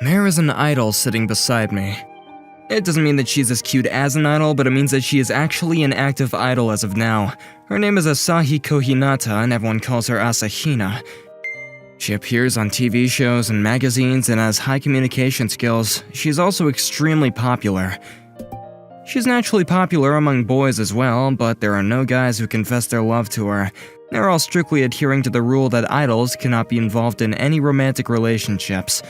There is an idol sitting beside me. It doesn't mean that she's as cute as an idol, but it means that she is actually an active idol as of now. Her name is Asahi Kohinata, and everyone calls her Asahina. She appears on TV shows and magazines and has high communication skills. She's also extremely popular. She's naturally popular among boys as well, but there are no guys who confess their love to her. They're all strictly adhering to the rule that idols cannot be involved in any romantic relationships.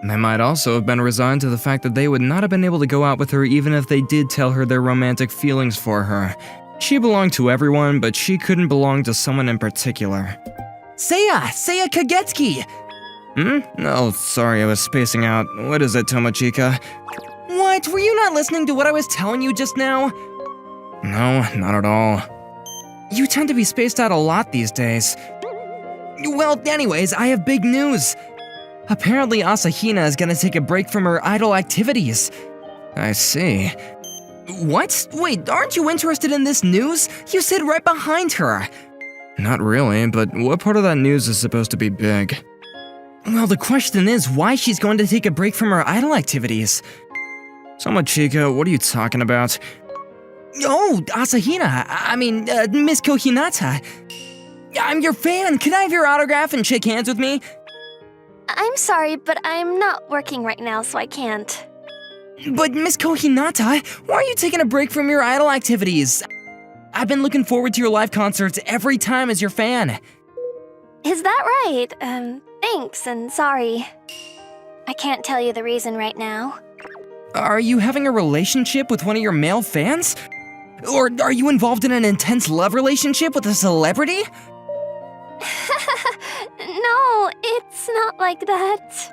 They might also have been resigned to the fact that they would not have been able to go out with her even if they did tell her their romantic feelings for her. She belonged to everyone, but she couldn't belong to someone in particular. Seiya Kagetsuki! Oh, sorry, I was spacing out. What is it, Tomochika? What? Were you not listening to what I was telling you just now? No, not at all. You tend to be spaced out a lot these days. Well, anyways, I have big news. Apparently Asahina is gonna take a break from her idol activities. I see. What? Wait, aren't you interested in this news? You sit right behind her. Not really, but what part of that news is supposed to be big? Well, the question is why she's going to take a break from her idol activities. Tomochika, what are you talking about? Oh, Asahina, Miss Kohinata. I'm your fan. Can I have your autograph and shake hands with me? I'm sorry, but I'm not working right now, so I can't. But Miss Kohinata, why are you taking a break from your idol activities? I've been looking forward to your live concerts every time as your fan. Is that right? Thanks and sorry. I can't tell you the reason right now. Are you having a relationship with one of your male fans? Or are you involved in an intense love relationship with a celebrity? No, it's not like that.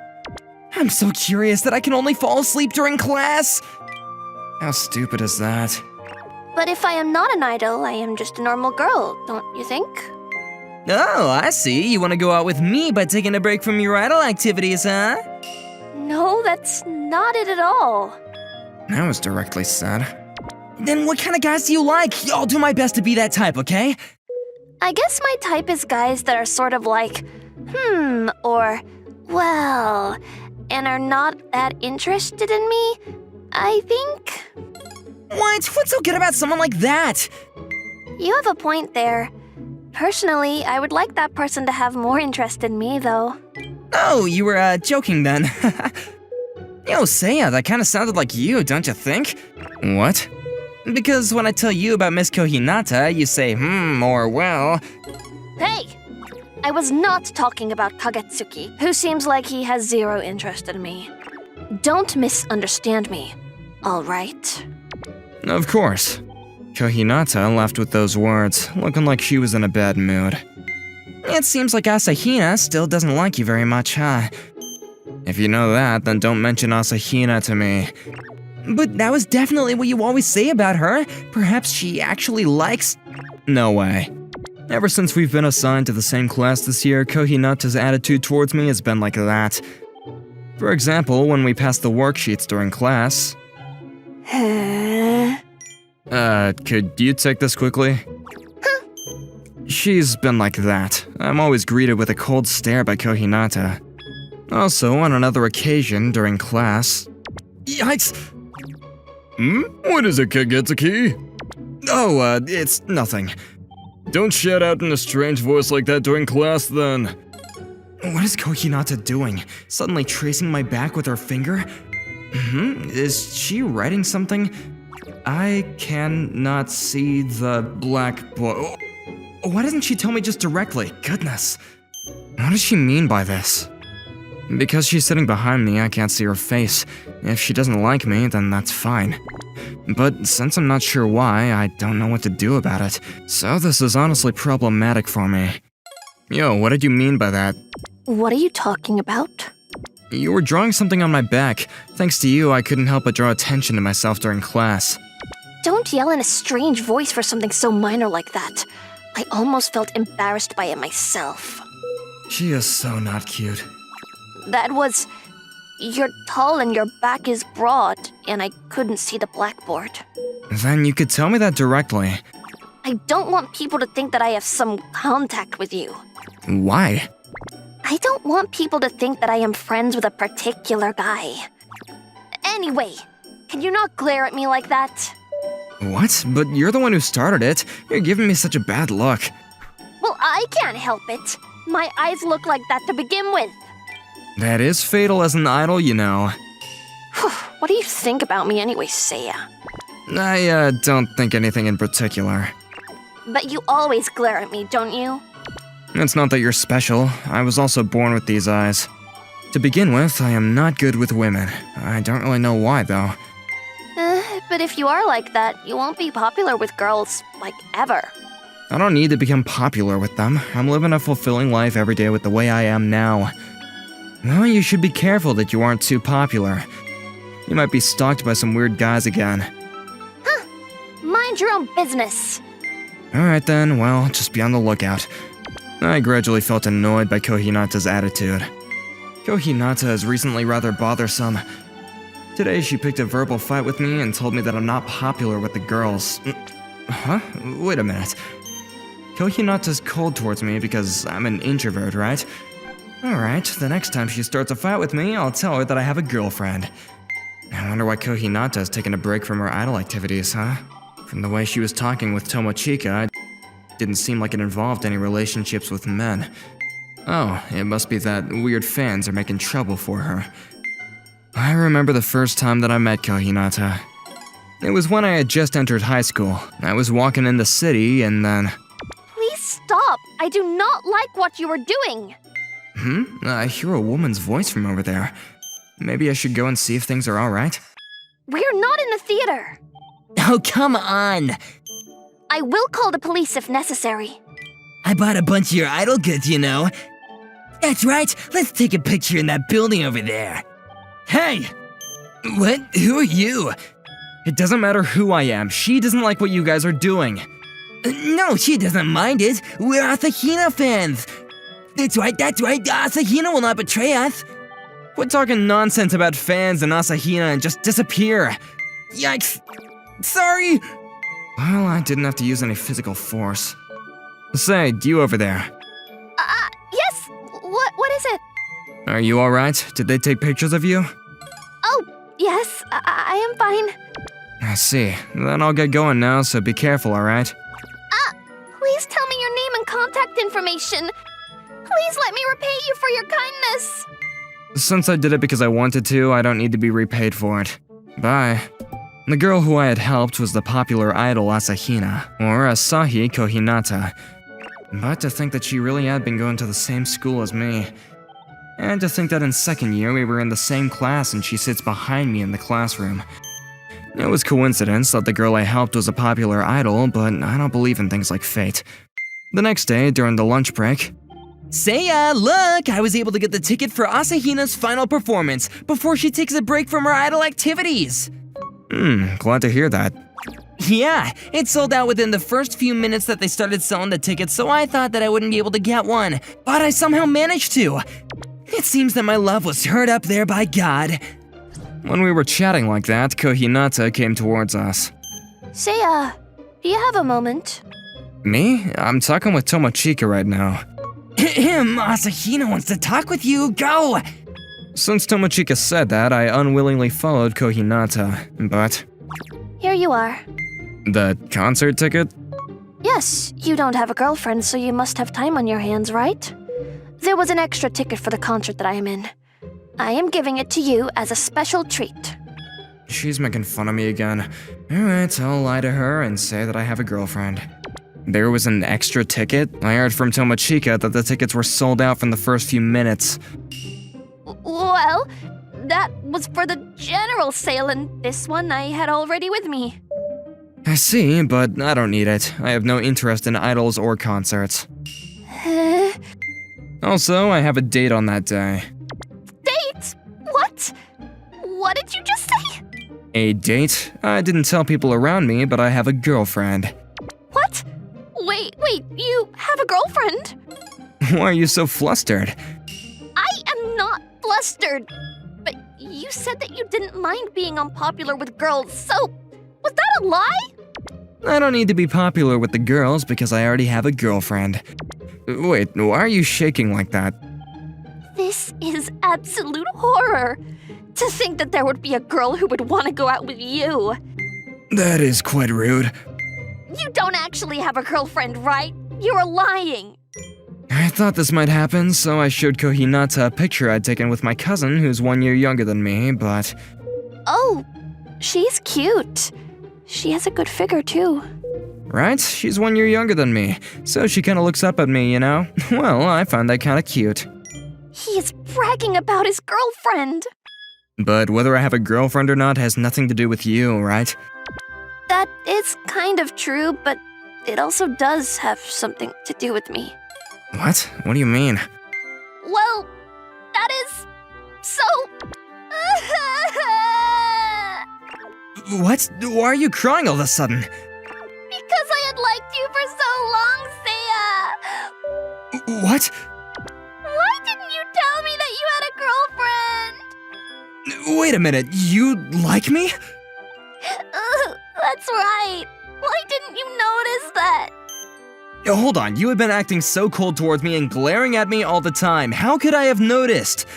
I'm so curious that I can only fall asleep during class. How stupid is that? But if I am not an idol, I am just a normal girl, don't you think? Oh, I see. You want to go out with me by taking a break from your idol activities, huh? No, that's not it at all. That was directly said. Then what kind of guys do you like? I'll do my best to be that type, okay? I guess my type is guys that are sort of like, or, well, and are not that interested in me, I think. What? What's so good about someone like that? You have a point there. Personally, I would like that person to have more interest in me, though. Oh, you were, joking then. Yo, Seiya, that kind of sounded like you, don't you think? What? Because when I tell you about Miss Kohinata, you say, or well... Hey! I was not talking about Kagetsuki, who seems like he has zero interest in me. Don't misunderstand me, all right? Of course. Kohinata left with those words, looking like she was in a bad mood. It seems like Asahina still doesn't like you very much, huh? If you know that, then don't mention Asahina to me. But that was definitely what you always say about her. Perhaps she actually likes... No way. Ever since we've been assigned to the same class this year, Kohinata's attitude towards me has been like that. For example, when we passed the worksheets during class... Could you take this quickly? Huh? She's been like that. I'm always greeted with a cold stare by Kohinata. Also, on another occasion during class... Yikes! What is it, Kagetsuki? Oh, it's nothing. Don't shout out in a strange voice like that during class, then. What is Kohinata doing? Suddenly tracing my back with her finger? Is she writing something? I cannot see the black boy. Why doesn't she tell me just directly? Goodness. What does she mean by this? Because she's sitting behind me, I can't see her face. If she doesn't like me, then that's fine. But since I'm not sure why, I don't know what to do about it. So this is honestly problematic for me. Yo, what did you mean by that? What are you talking about? You were drawing something on my back. Thanks to you, I couldn't help but draw attention to myself during class. Don't yell in a strange voice for something so minor like that. I almost felt embarrassed by it myself. She is so not cute. That was... You're tall and your back is broad, and I couldn't see the blackboard. Then you could tell me that directly. I don't want people to think that I have some contact with you. Why? I don't want people to think that I am friends with a particular guy. Anyway, can you not glare at me like that? What? But you're the one who started it. You're giving me such a bad look. Well, I can't help it. My eyes look like that to begin with. That is fatal as an idol, you know. What do you think about me anyway, Seiya? I don't think anything in particular. But you always glare at me, don't you? It's not that you're special. I was also born with these eyes. To begin with, I am not good with women. I don't really know why, though. But if you are like that, you won't be popular with girls, like, ever. I don't need to become popular with them. I'm living a fulfilling life every day with the way I am now. Well, you should be careful that you aren't too popular. You might be stalked by some weird guys again. Huh. Mind your own business. Alright then, well, just be on the lookout. I gradually felt annoyed by Kohinata's attitude. Kohinata is recently rather bothersome. Today she picked a verbal fight with me and told me that I'm not popular with the girls. Huh? Wait a minute. Kohinata's cold towards me because I'm an introvert, right? Alright, the next time she starts a fight with me, I'll tell her that I have a girlfriend. I wonder why Kohinata has taken a break from her idol activities, huh? From the way she was talking with Tomochika, it didn't seem like it involved any relationships with men. Oh, it must be that weird fans are making trouble for her. I remember the first time that I met Kohinata. It was when I had just entered high school. I was walking in the city and then... Please stop! I do not like what you are doing! I hear a woman's voice from over there. Maybe I should go and see if things are alright? We're not in the theater! Oh, come on! I will call the police if necessary. I bought a bunch of your idol goods, you know. That's right, let's take a picture in that building over there. Hey! What? Who are you? It doesn't matter who I am. She doesn't like what you guys are doing. No, she doesn't mind it. We're Asahina fans. That's right, Asahina will not betray us. Quit talking nonsense about fans and Asahina and just disappear. Yikes. Sorry. Well, I didn't have to use any physical force. Say, you over there. Yes! What is it? Are you alright? Did they take pictures of you? Oh, yes, I am fine. I see. Then I'll get going now, so be careful, alright? Please tell me your name and contact information. Please let me repay you for your kindness. Since I did it because I wanted to, I don't need to be repaid for it. Bye. The girl who I had helped was the popular idol Asahina, or Asahi Kohinata. But to think that she really had been going to the same school as me. And to think that in second year we were in the same class and she sits behind me in the classroom. It was coincidence that the girl I helped was a popular idol, but I don't believe in things like fate. The next day, during the lunch break... Seiya, look! I was able to get the ticket for Asahina's final performance before she takes a break from her idol activities. Glad to hear that. Yeah, it sold out within the first few minutes that they started selling the tickets, so I thought that I wouldn't be able to get one, but I somehow managed to. It seems that my love was heard up there by God. When we were chatting like that, Kohinata came towards us. Seiya, do you have a moment? Me? I'm talking with Tomochika right now. Asahina wants to talk with you, go! Since Tomochika said that, I unwillingly followed Kohinata, but... Here you are. The concert ticket? Yes, you don't have a girlfriend, so you must have time on your hands, right? There was an extra ticket for the concert that I am in. I am giving it to you as a special treat. She's making fun of me again. Alright, I'll lie to her and say that I have a girlfriend. There was an extra ticket? I heard from Tomochika that the tickets were sold out from the first few minutes. Well, that was for the general sale, and this one I had already with me. I see, but I don't need it. I have no interest in idols or concerts. Also, I have a date on that day. Date? What? What did you just say? A date? I didn't tell people around me, but I have a girlfriend. What? Wait, you have a girlfriend? Why are you so flustered? I am not flustered. But you said that you didn't mind being unpopular with girls, so was that a lie? I don't need to be popular with the girls because I already have a girlfriend. Wait, why are you shaking like that? This is absolute horror. To think that there would be a girl who would want to go out with you. That is quite rude. You don't actually have a girlfriend, right? You're lying. I thought this might happen, so I showed Kohinata a picture I'd taken with my cousin, who's 1 year younger than me, but... Oh, she's cute. She has a good figure, too. Right? She's 1 year younger than me, so she kinda looks up at me, you know? Well, I find that kinda cute. He is bragging about his girlfriend. But whether I have a girlfriend or not has nothing to do with you, right? That is kind of true, but it also does have something to do with me. What? What do you mean? Well, that is so... What? Why are you crying all of a sudden? Because I had liked you for so long, Seiya! What? Why didn't you tell me that you had a girlfriend? Wait a minute, you like me? That's right. Why didn't you notice that? Hold on, you had been acting so cold towards me and glaring at me all the time. How could I have noticed?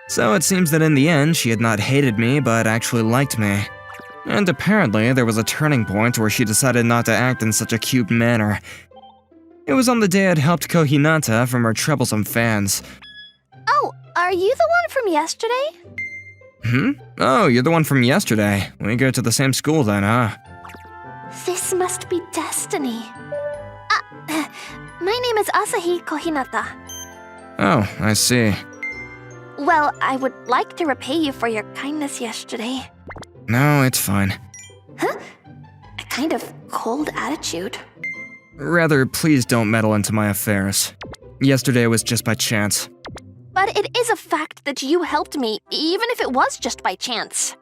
So it seems that in the end, she had not hated me, but actually liked me. And apparently, there was a turning point where she decided not to act in such a cute manner. It was on the day I'd helped Kohinata from her troublesome fans. Oh, are you the one from yesterday? Oh, you're the one from yesterday. We go to the same school then, huh? This must be destiny. My name is Asahi Kohinata. Oh, I see. Well, I would like to repay you for your kindness yesterday. No, it's fine. Huh? A kind of cold attitude. Rather, please don't meddle into my affairs. Yesterday was just by chance. But it is a fact that you helped me, even if it was just by chance.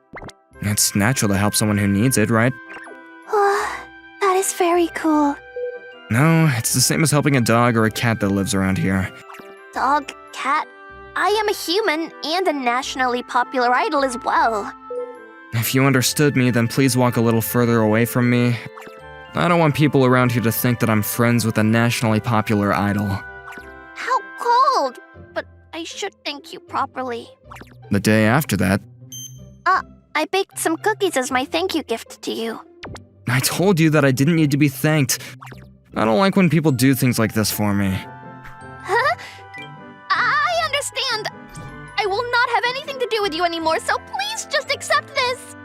It's natural to help someone who needs it, right? That is very cool. No, it's the same as helping a dog or a cat that lives around here. Dog, cat, I am a human and a nationally popular idol as well. If you understood me, then please walk a little further away from me. I don't want people around here to think that I'm friends with a nationally popular idol. How cold! But I should thank you properly. The day after that, I baked some cookies as my thank you gift to you. I told you that I didn't need to be thanked. I don't like when people do things like this for me. Huh? I understand. I will not have anything to do with you anymore, so please just accept this.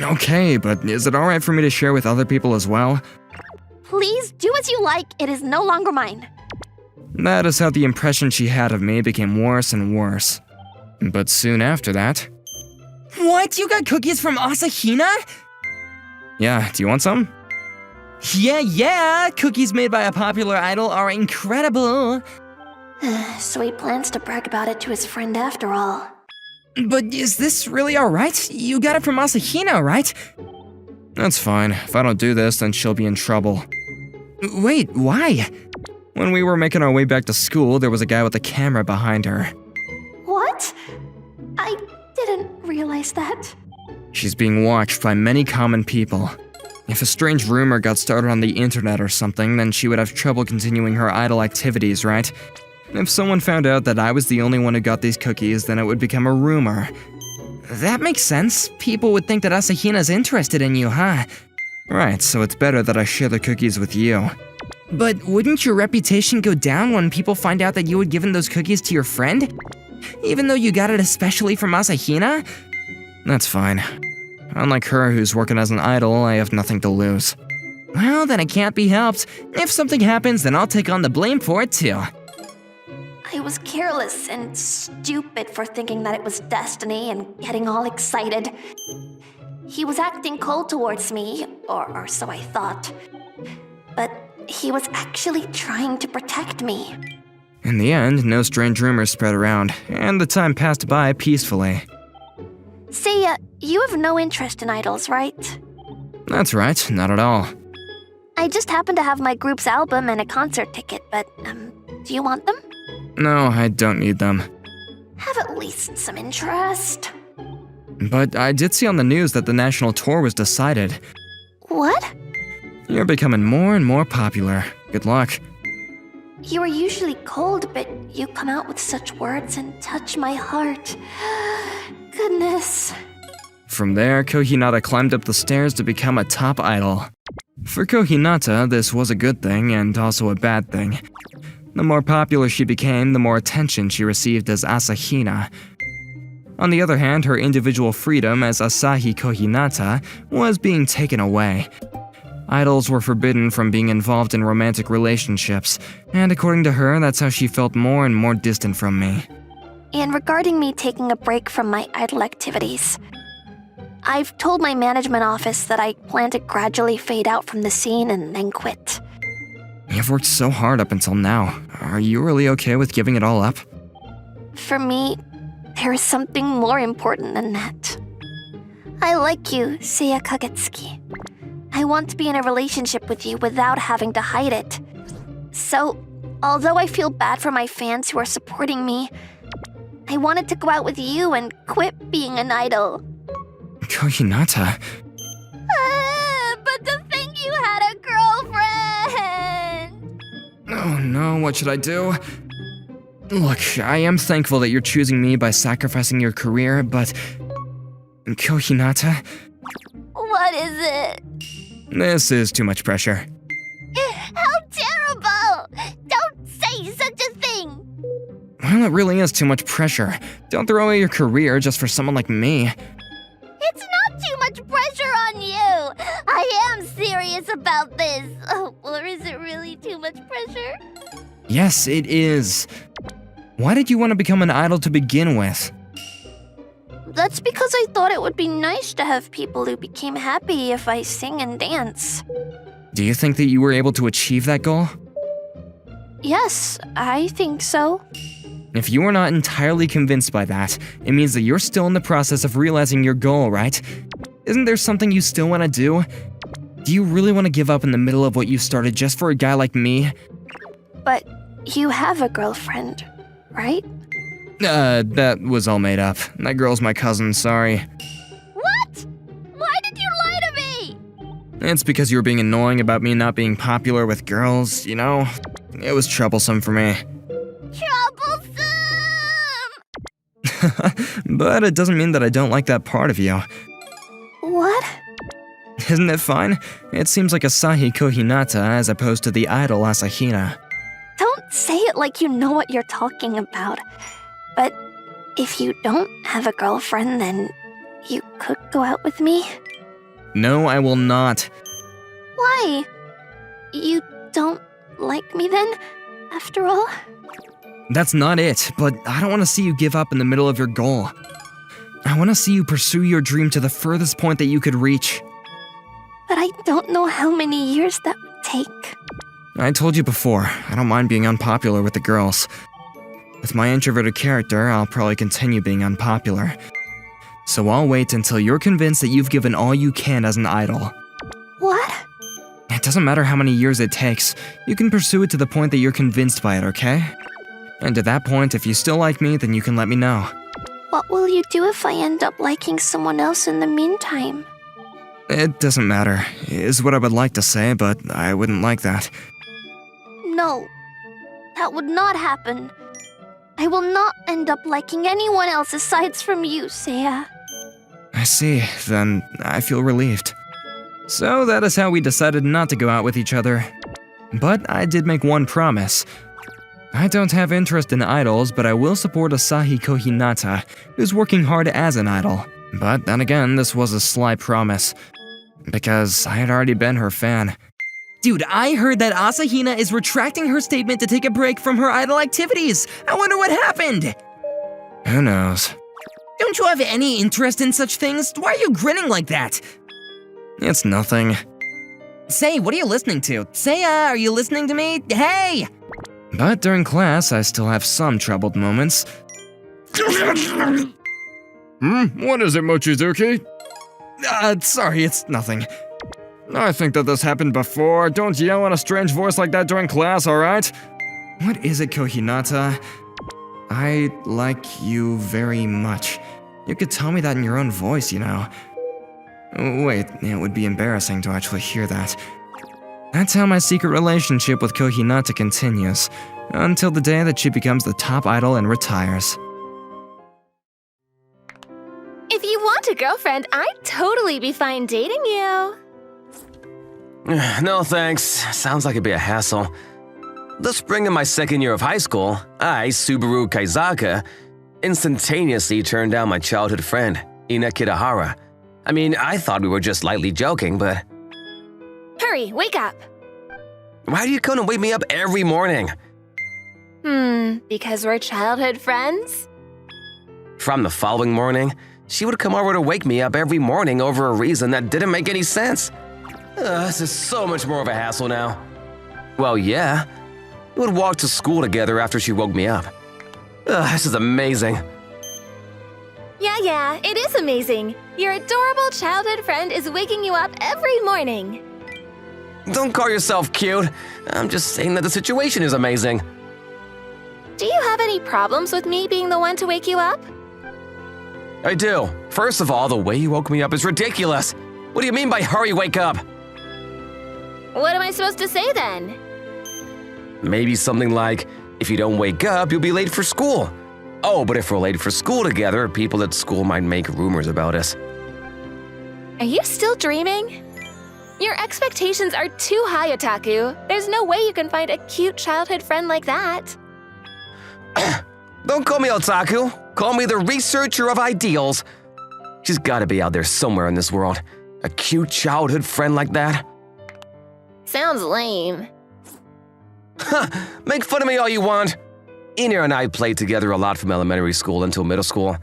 Okay, but is it alright for me to share with other people as well? Please do as you like. It is no longer mine. That is how the impression she had of me became worse and worse. But soon after that... What? You got cookies from Asahina? Yeah, do you want some? Yeah, cookies made by a popular idol are incredible. So he plans to brag about it to his friend after all. But is this really alright? You got it from Asahina, right? That's fine. If I don't do this, then she'll be in trouble. Wait, why? When we were making our way back to school, there was a guy with a camera behind her. What? I didn't realize that. She's being watched by many common people. If a strange rumor got started on the internet or something, then she would have trouble continuing her idol activities, right? If someone found out that I was the only one who got these cookies, then it would become a rumor. That makes sense. People would think that Asahina's interested in you, huh? Right, so it's better that I share the cookies with you. But wouldn't your reputation go down when people find out that you had given those cookies to your friend? Even though you got it especially from Asahina? That's fine. Unlike her, who's working as an idol, I have nothing to lose. Well, then it can't be helped. If something happens, then I'll take on the blame for it too. I was careless and stupid for thinking that it was destiny and getting all excited. He was acting cold towards me, or so I thought. But he was actually trying to protect me. In the end, no strange rumors spread around, and the time passed by peacefully. Seiya, you have no interest in idols, right? That's right, not at all. I just happen to have my group's album and a concert ticket, but, do you want them? No, I don't need them. Have at least some interest. But I did see on the news that the national tour was decided. What? You're becoming more and more popular. Good luck. You were usually cold, but you come out with such words and touch my heart. Goodness. From there, Kohinata climbed up the stairs to become a top idol. For Kohinata, this was a good thing and also a bad thing. The more popular she became, the more attention she received as Asahina. On the other hand, her individual freedom as Asahi Kohinata was being taken away. Idols were forbidden from being involved in romantic relationships, and according to her, that's how she felt more and more distant from me. And regarding me taking a break from my idol activities, I've told my management office that I plan to gradually fade out from the scene and then quit. You've worked so hard up until now. Are you really okay with giving it all up? For me, there is something more important than that. I like you, Seiya Kagetsuki. I want to be in a relationship with you without having to hide it. So, although I feel bad for my fans who are supporting me, I wanted to go out with you and quit being an idol. Kohinata. But to think you had a girlfriend! Oh no, what should I do? Look, I am thankful that you're choosing me by sacrificing your career, but... Kohinata? What is it? This is too much pressure. How terrible! Don't say such a thing! Well, it really is too much pressure. Don't throw away your career just for someone like me. It's not too much pressure on you! I am serious about this. Oh, or is it really too much pressure? Yes, it is. Why did you want to become an idol to begin with? That's because I thought it would be nice to have people who became happy if I sing and dance. Do you think that you were able to achieve that goal? Yes, I think so. If you are not entirely convinced by that, it means that you're still in the process of realizing your goal, right? Isn't there something you still want to do? Do you really want to give up in the middle of what you started just for a guy like me? But you have a girlfriend, right? That was all made up. That girl's my cousin, sorry. What? Why did you lie to me? It's because you were being annoying about me not being popular with girls, you know? It was troublesome for me. Troublesome! But it doesn't mean that I don't like that part of you. What? Isn't it fine? It seems like Asahi Kohinata as opposed to the idol Asahina. Don't say it like you know what you're talking about. But if you don't have a girlfriend, then you could go out with me? No, I will not. Why? You don't like me then, after all? That's not it, but I don't want to see you give up in the middle of your goal. I want to see you pursue your dream to the furthest point that you could reach. But I don't know how many years that would take. I told you before, I don't mind being unpopular with the girls. With my introverted character, I'll probably continue being unpopular. So I'll wait until you're convinced that you've given all you can as an idol. What? It doesn't matter how many years it takes, you can pursue it to the point that you're convinced by it, okay? And at that point, if you still like me, then you can let me know. What will you do if I end up liking someone else in the meantime? It doesn't matter, is what I would like to say, but I wouldn't like that. No, that would not happen. I will not end up liking anyone else aside from you, Seiya. I see, then I feel relieved. So that is how we decided not to go out with each other. But I did make one promise. I don't have interest in idols, but I will support Asahi Kohinata, who's working hard as an idol. But then again, this was a sly promise, because I had already been her fan. Dude, I heard that Asahina is retracting her statement to take a break from her idol activities. I wonder what happened. Who knows? Don't you have any interest in such things? Why are you grinning like that? It's nothing. Say, what are you listening to? Seiya, are you listening to me? Hey! But during class, I still have some troubled moments. What is it, Mochizuki? Sorry, it's nothing. I think that this happened before. Don't yell in a strange voice like that during class, alright? What is it, Kohinata? I like you very much. You could tell me that in your own voice, you know. Wait, it would be embarrassing to actually hear that. That's how my secret relationship with Kohinata continues. until the day that she becomes the top idol and retires. If you want a girlfriend, I'd totally be fine dating you. No thanks, sounds like it'd be a hassle. The spring of my second year of high school, I, Subaru Kaizaka, instantaneously turned down my childhood friend, Ina Kitahara. I mean, I thought we were just lightly joking, but… Hurry, wake up. Why do you come and wake me up every morning? Because we're childhood friends? From the following morning, she would come over to wake me up every morning over a reason that didn't make any sense. This is so much more of a hassle now. Well, yeah. We would walk to school together after she woke me up. This is amazing. Yeah, it is amazing. Your adorable childhood friend is waking you up every morning. Don't call yourself cute. I'm just saying that the situation is amazing. Do you have any problems with me being the one to wake you up? I do. First of all, the way you woke me up is ridiculous. What do you mean by hurry, wake up? What am I supposed to say then? Maybe something like, if you don't wake up, you'll be late for school. Oh, but if we're late for school together, people at school might make rumors about us. Are you still dreaming? Your expectations are too high, Otaku. There's no way you can find a cute childhood friend like that. Don't call me otaku. Call me the researcher of ideals. She's gotta be out there somewhere in this world. A cute childhood friend like that. Sounds lame. Make fun of me all you want. Ina and I played together a lot from elementary school until middle school.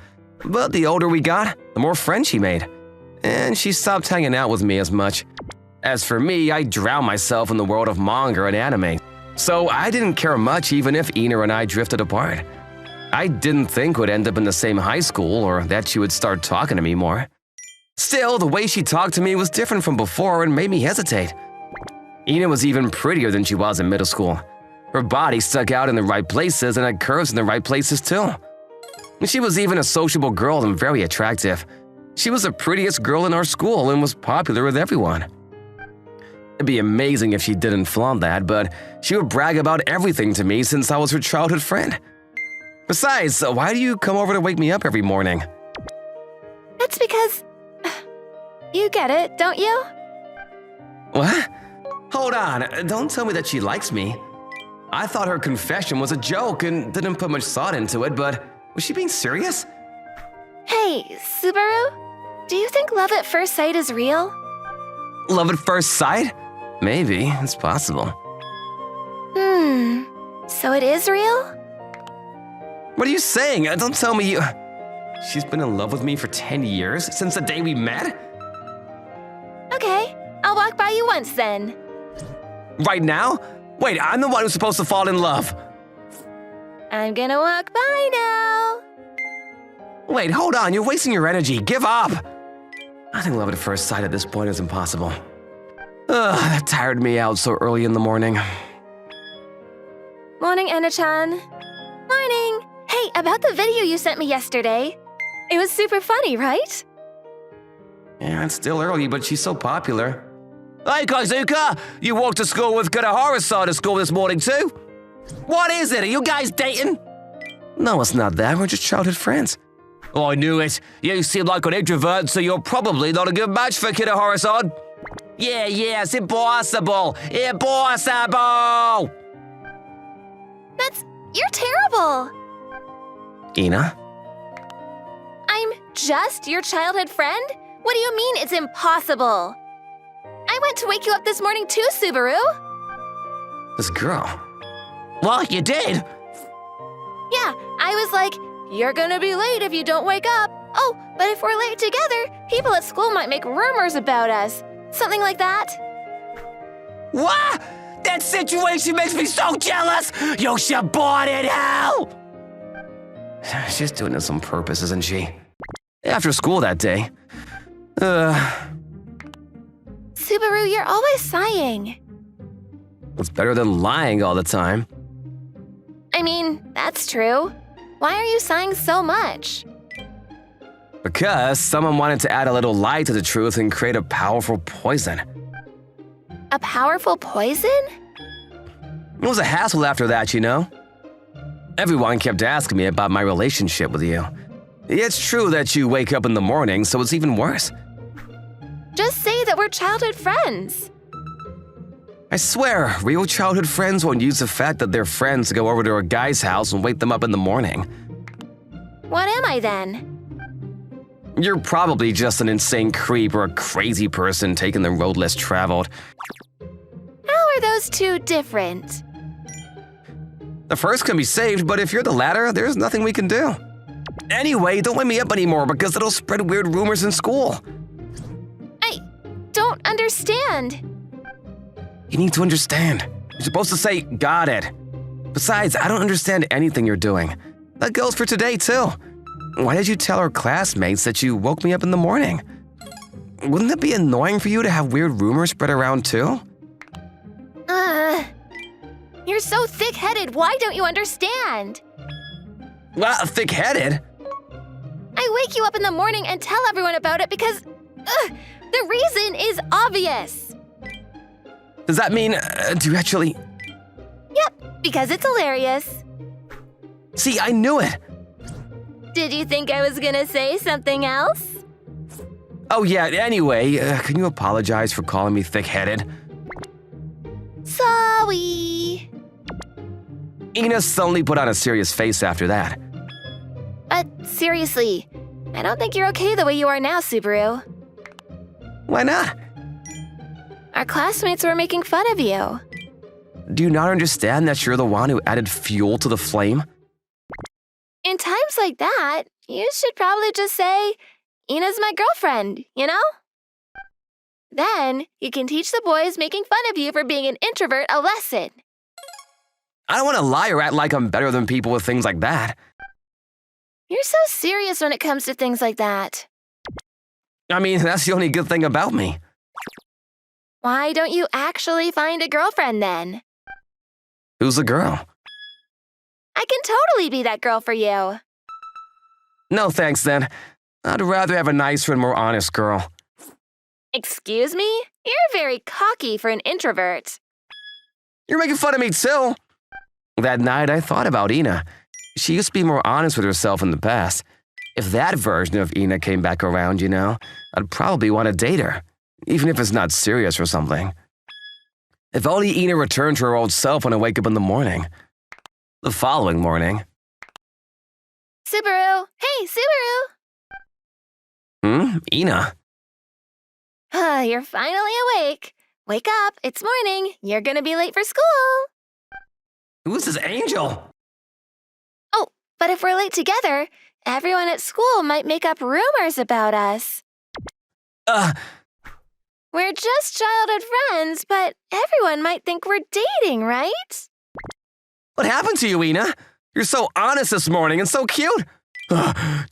But the older we got, the more friends she made. And she stopped hanging out with me as much. As for me, I drowned myself in the world of manga and anime. So I didn't care much even if Ina and I drifted apart. I didn't think we'd end up in the same high school or that she would start talking to me more. Still, the way she talked to me was different from before and made me hesitate. Ina was even prettier than she was in middle school. Her body stuck out in the right places and had curves in the right places too. She was even a sociable girl and very attractive. She was the prettiest girl in our school and was popular with everyone. It'd be amazing if she didn't flaunt that, but she would brag about everything to me since I was her childhood friend. Besides, why do you come over to wake me up every morning? That's because… You get it, don't you? What? Hold on, don't tell me that she likes me. I thought her confession was a joke and didn't put much thought into it, but was she being serious? Hey, Subaru? Do you think love at first sight is real? Love at first sight? Maybe, it's possible. So it is real? What are you saying? Don't tell me you… She's been in love with me for 10 years, since the day we met? Okay, I'll walk by you once then. Right now? Wait, I'm the one who's supposed to fall in love. I'm gonna walk by now. Wait, hold on, you're wasting your energy. Give up! I think love at first sight at this point is impossible. That tired me out so early in the morning. Morning, Ena-chan. Morning! Hey, about the video you sent me yesterday. It was super funny, right? Yeah, it's still early, but she's so popular. Hey, Kaizuka! You walked to school with Kitahara-san to school this morning, too? What is it? Are you guys dating? No, it's not that. We're just childhood friends. Oh, I knew it. You seem like an introvert, so you're probably not a good match for Kitahara-san. Yeah, it's impossible. Impossible! You're terrible! Ina? I'm just your childhood friend? What do you mean it's impossible? I went to wake you up this morning too, Subaru. This girl. Well, you did. Yeah, I was like, you're gonna be late if you don't wake up. Oh, but if we're late together, people at school might make rumors about us. Something like that. What? That situation makes me so jealous! You should born in hell! She's doing this on purpose, isn't she? After school that day. Subaru, you're always sighing. It's better than lying all the time. I mean, that's true. Why are you sighing so much? Because someone wanted to add a little light to the truth and create a powerful poison. A powerful poison? It was a hassle after that, you know? Everyone kept asking me about my relationship with you. It's true that you wake up in the morning, so it's even worse. Just say that we're childhood friends. I swear, real childhood friends won't use the fact that they're friends to go over to a guy's house and wake them up in the morning. What am I then? You're probably just an insane creep or a crazy person taking the road less traveled. How are those two different? The first can be saved, but if you're the latter, there's nothing we can do. Anyway, don't wake me up anymore because it'll spread weird rumors in school. I don't understand. You need to understand. You're supposed to say, got it. Besides, I don't understand anything you're doing. That goes for today, too. Why did you tell our classmates that you woke me up in the morning? Wouldn't it be annoying for you to have weird rumors spread around, too? You're so thick-headed, why don't you understand? Well, thick-headed? I wake you up in the morning and tell everyone about it because, the reason is obvious. Does that mean, do you actually… Yep, because it's hilarious. See, I knew it! Did you think I was gonna say something else? Oh yeah, anyway, can you apologize for calling me thick-headed? Sorry. Ina suddenly put on a serious face after that. But seriously, I don't think you're okay the way you are now, Subaru. Why not? Our classmates were making fun of you. Do you not understand that you're the one who added fuel to the flame? In times like that, you should probably just say, Ina's my girlfriend, you know? Then you can teach the boys making fun of you for being an introvert a lesson. I don't want to lie or act like I'm better than people with things like that. You're so serious when it comes to things like that. I mean, that's the only good thing about me. Why don't you actually find a girlfriend then? Who's the girl? I can totally be that girl for you. No thanks then. I'd rather have a nicer and more honest girl. Excuse me? You're very cocky for an introvert. You're making fun of me too. That night I thought about Ina. She used to be more honest with herself in the past. If that version of Ina came back around, you know, I'd probably want to date her, even if it's not serious or something. If only Ina returned to her old self when I wake up in the morning. The following morning. Subaru! Hey, Subaru! Ina. You're finally awake. Wake up, it's morning. You're gonna be late for school. Who's this angel? Oh, but if we're late together, everyone at school might make up rumors about us. We're just childhood friends, but everyone might think we're dating, right? What happened to you, Ina? You're so honest this morning and so cute.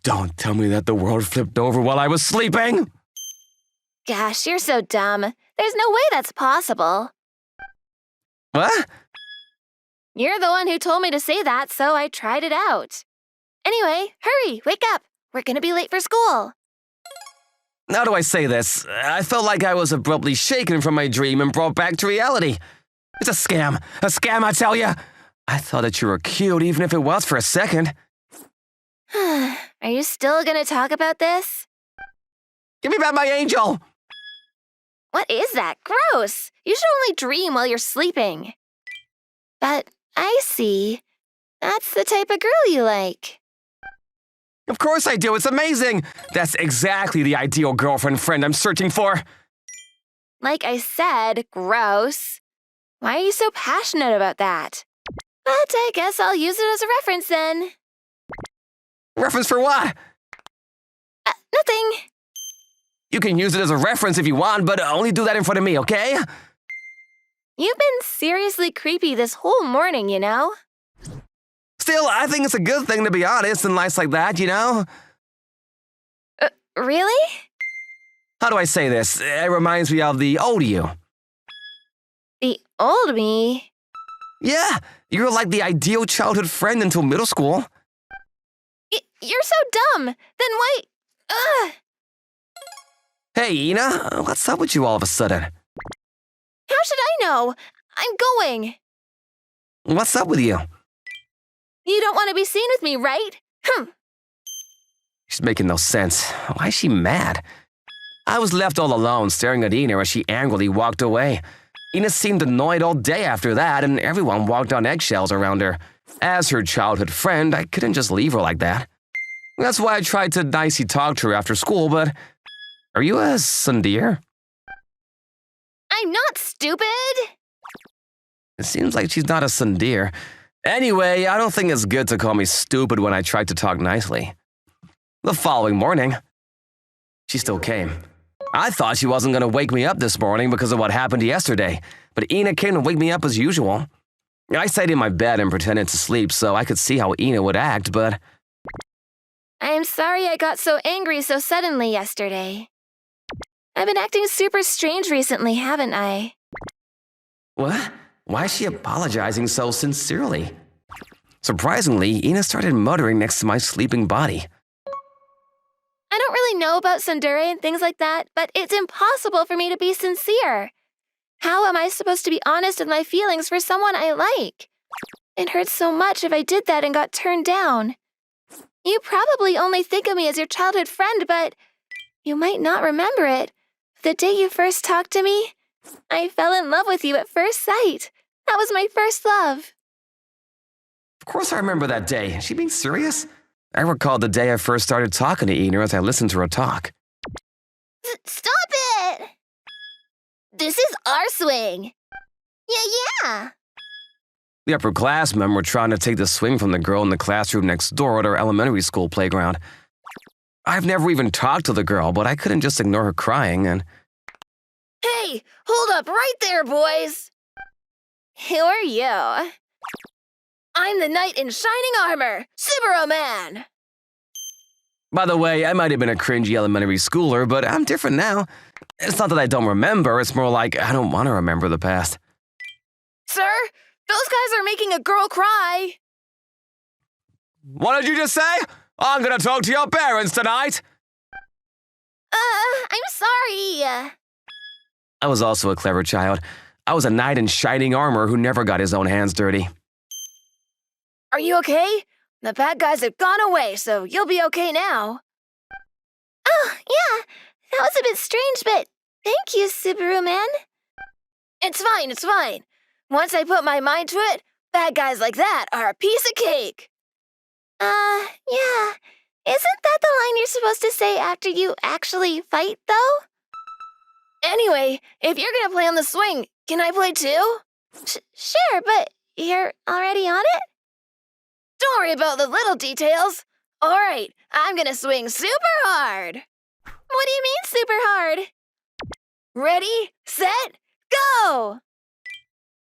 Don't tell me that the world flipped over while I was sleeping. Gosh, you're so dumb. There's no way that's possible. What? You're the one who told me to say that, so I tried it out. Anyway, hurry, wake up. We're gonna be late for school. How do I say this? I felt like I was abruptly shaken from my dream and brought back to reality. It's a scam, I tell ya. I thought that you were cute, even if it was for a second. Are you still gonna talk about this? Give me back my angel! What is that? Gross! You should only dream while you're sleeping. But I see. That's the type of girl you like. Of course I do, it's amazing! That's exactly the ideal girlfriend friend I'm searching for. Like I said, gross. Why are you so passionate about that? But I guess I'll use it as a reference then. Reference for what? Nothing. You can use it as a reference if you want, but only do that in front of me, okay? You've been seriously creepy this whole morning, you know? Still, I think it's a good thing to be honest in life like that, you know? Really? How do I say this? It reminds me of the old you. The old me? Yeah, you're like the ideal childhood friend until middle school. You're so dumb. Then why? Ugh. Hey, Ina, what's up with you all of a sudden? How should I know? I'm going. What's up with you? You don't want to be seen with me, right? She's making no sense. Why is she mad? I was left all alone staring at Ina as she angrily walked away. Ina seemed annoyed all day after that, and everyone walked on eggshells around her. As her childhood friend, I couldn't just leave her like that. That's why I tried to nicely talk to her after school, but... Are you a tsundere? I'm not stupid! It seems like she's not a tsundere. Anyway, I don't think it's good to call me stupid when I tried to talk nicely. The following morning, she still came. I thought she wasn't going to wake me up this morning because of what happened yesterday, but Ina came to wake me up as usual. I stayed in my bed and pretended to sleep so I could see how Ina would act, but... I'm sorry I got so angry so suddenly yesterday. I've been acting super strange recently, haven't I? What? Why is she apologizing so sincerely? Surprisingly, Ina started muttering next to my sleeping body. I don't really know about tsundere and things like that, but it's impossible for me to be sincere. How am I supposed to be honest with my feelings for someone I like? It hurts so much if I did that and got turned down. You probably only think of me as your childhood friend, but you might not remember it. The day you first talked to me, I fell in love with you at first sight. That was my first love. Of course I remember that day. Is she being serious? I recalled the day I first started talking to Ina as I listened to her talk. Stop it! This is our swing. Yeah. The upperclassmen were trying to take the swing from the girl in the classroom next door at our elementary school playground. I've never even talked to the girl, but I couldn't just ignore her crying and... Hey, hold up right there, boys! Who are you? I'm the knight in shining armor, Subaru Man! By the way, I might have been a cringy elementary schooler, but I'm different now. It's not that I don't remember, it's more like I don't want to remember the past. Sir, those guys are making a girl cry. What did you just say? I'm gonna talk to your parents tonight! I'm sorry. I was also a clever child. I was a knight in shining armor who never got his own hands dirty. Are you okay? The bad guys have gone away, so you'll be okay now. Oh, yeah. That was a bit strange, but thank you, Subaru Man. It's fine. Once I put my mind to it, bad guys like that are a piece of cake. Yeah. Isn't that the line you're supposed to say after you actually fight, though? Anyway, if you're gonna play on the swing, can I play too? Sure, but you're already on it? Don't worry about the little details. All right, I'm gonna swing super hard. What do you mean super hard? Ready, set, go!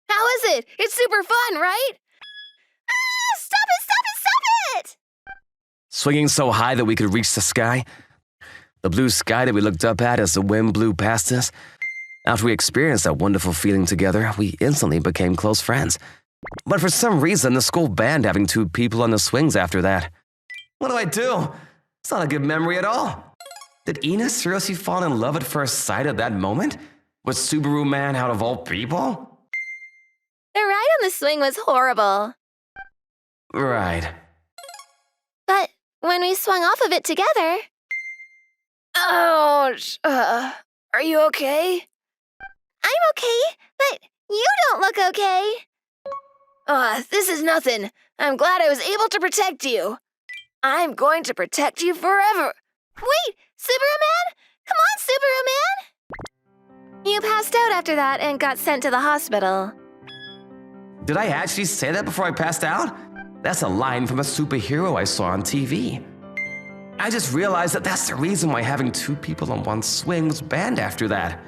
How is it? It's super fun, right? Ah, stop it! Swinging so high that we could reach the sky. The blue sky that we looked up at as the wind blew past us. After we experienced that wonderful feeling together, we instantly became close friends. But for some reason, the school banned having two people on the swings after that. What do I do? It's not a good memory at all. Did Ina seriously fall in love at first sight at that moment? With Subaru Man out of all people? The ride on the swing was horrible. Right. But when we swung off of it together... Ouch! Are you okay? I'm okay, but you don't look okay. This is nothing. I'm glad I was able to protect you. I'm going to protect you forever. Wait, Subaru Man? Come on, Subaru Man! You passed out after that and got sent to the hospital. Did I actually say that before I passed out? That's a line from a superhero I saw on TV. I just realized that that's the reason why having two people on one swing was banned after that.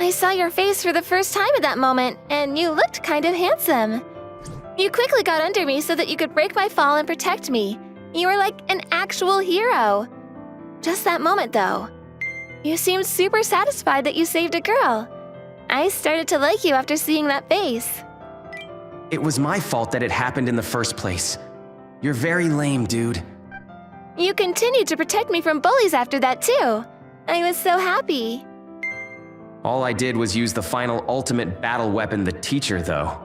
I saw your face for the first time at that moment, and you looked kind of handsome. You quickly got under me so that you could break my fall and protect me. You were like an actual hero. Just that moment, though. You seemed super satisfied that you saved a girl. I started to like you after seeing that face. It was my fault that it happened in the first place. You're very lame, dude. You continued to protect me from bullies after that, too. I was so happy. All I did was use the final ultimate battle weapon, the teacher, though.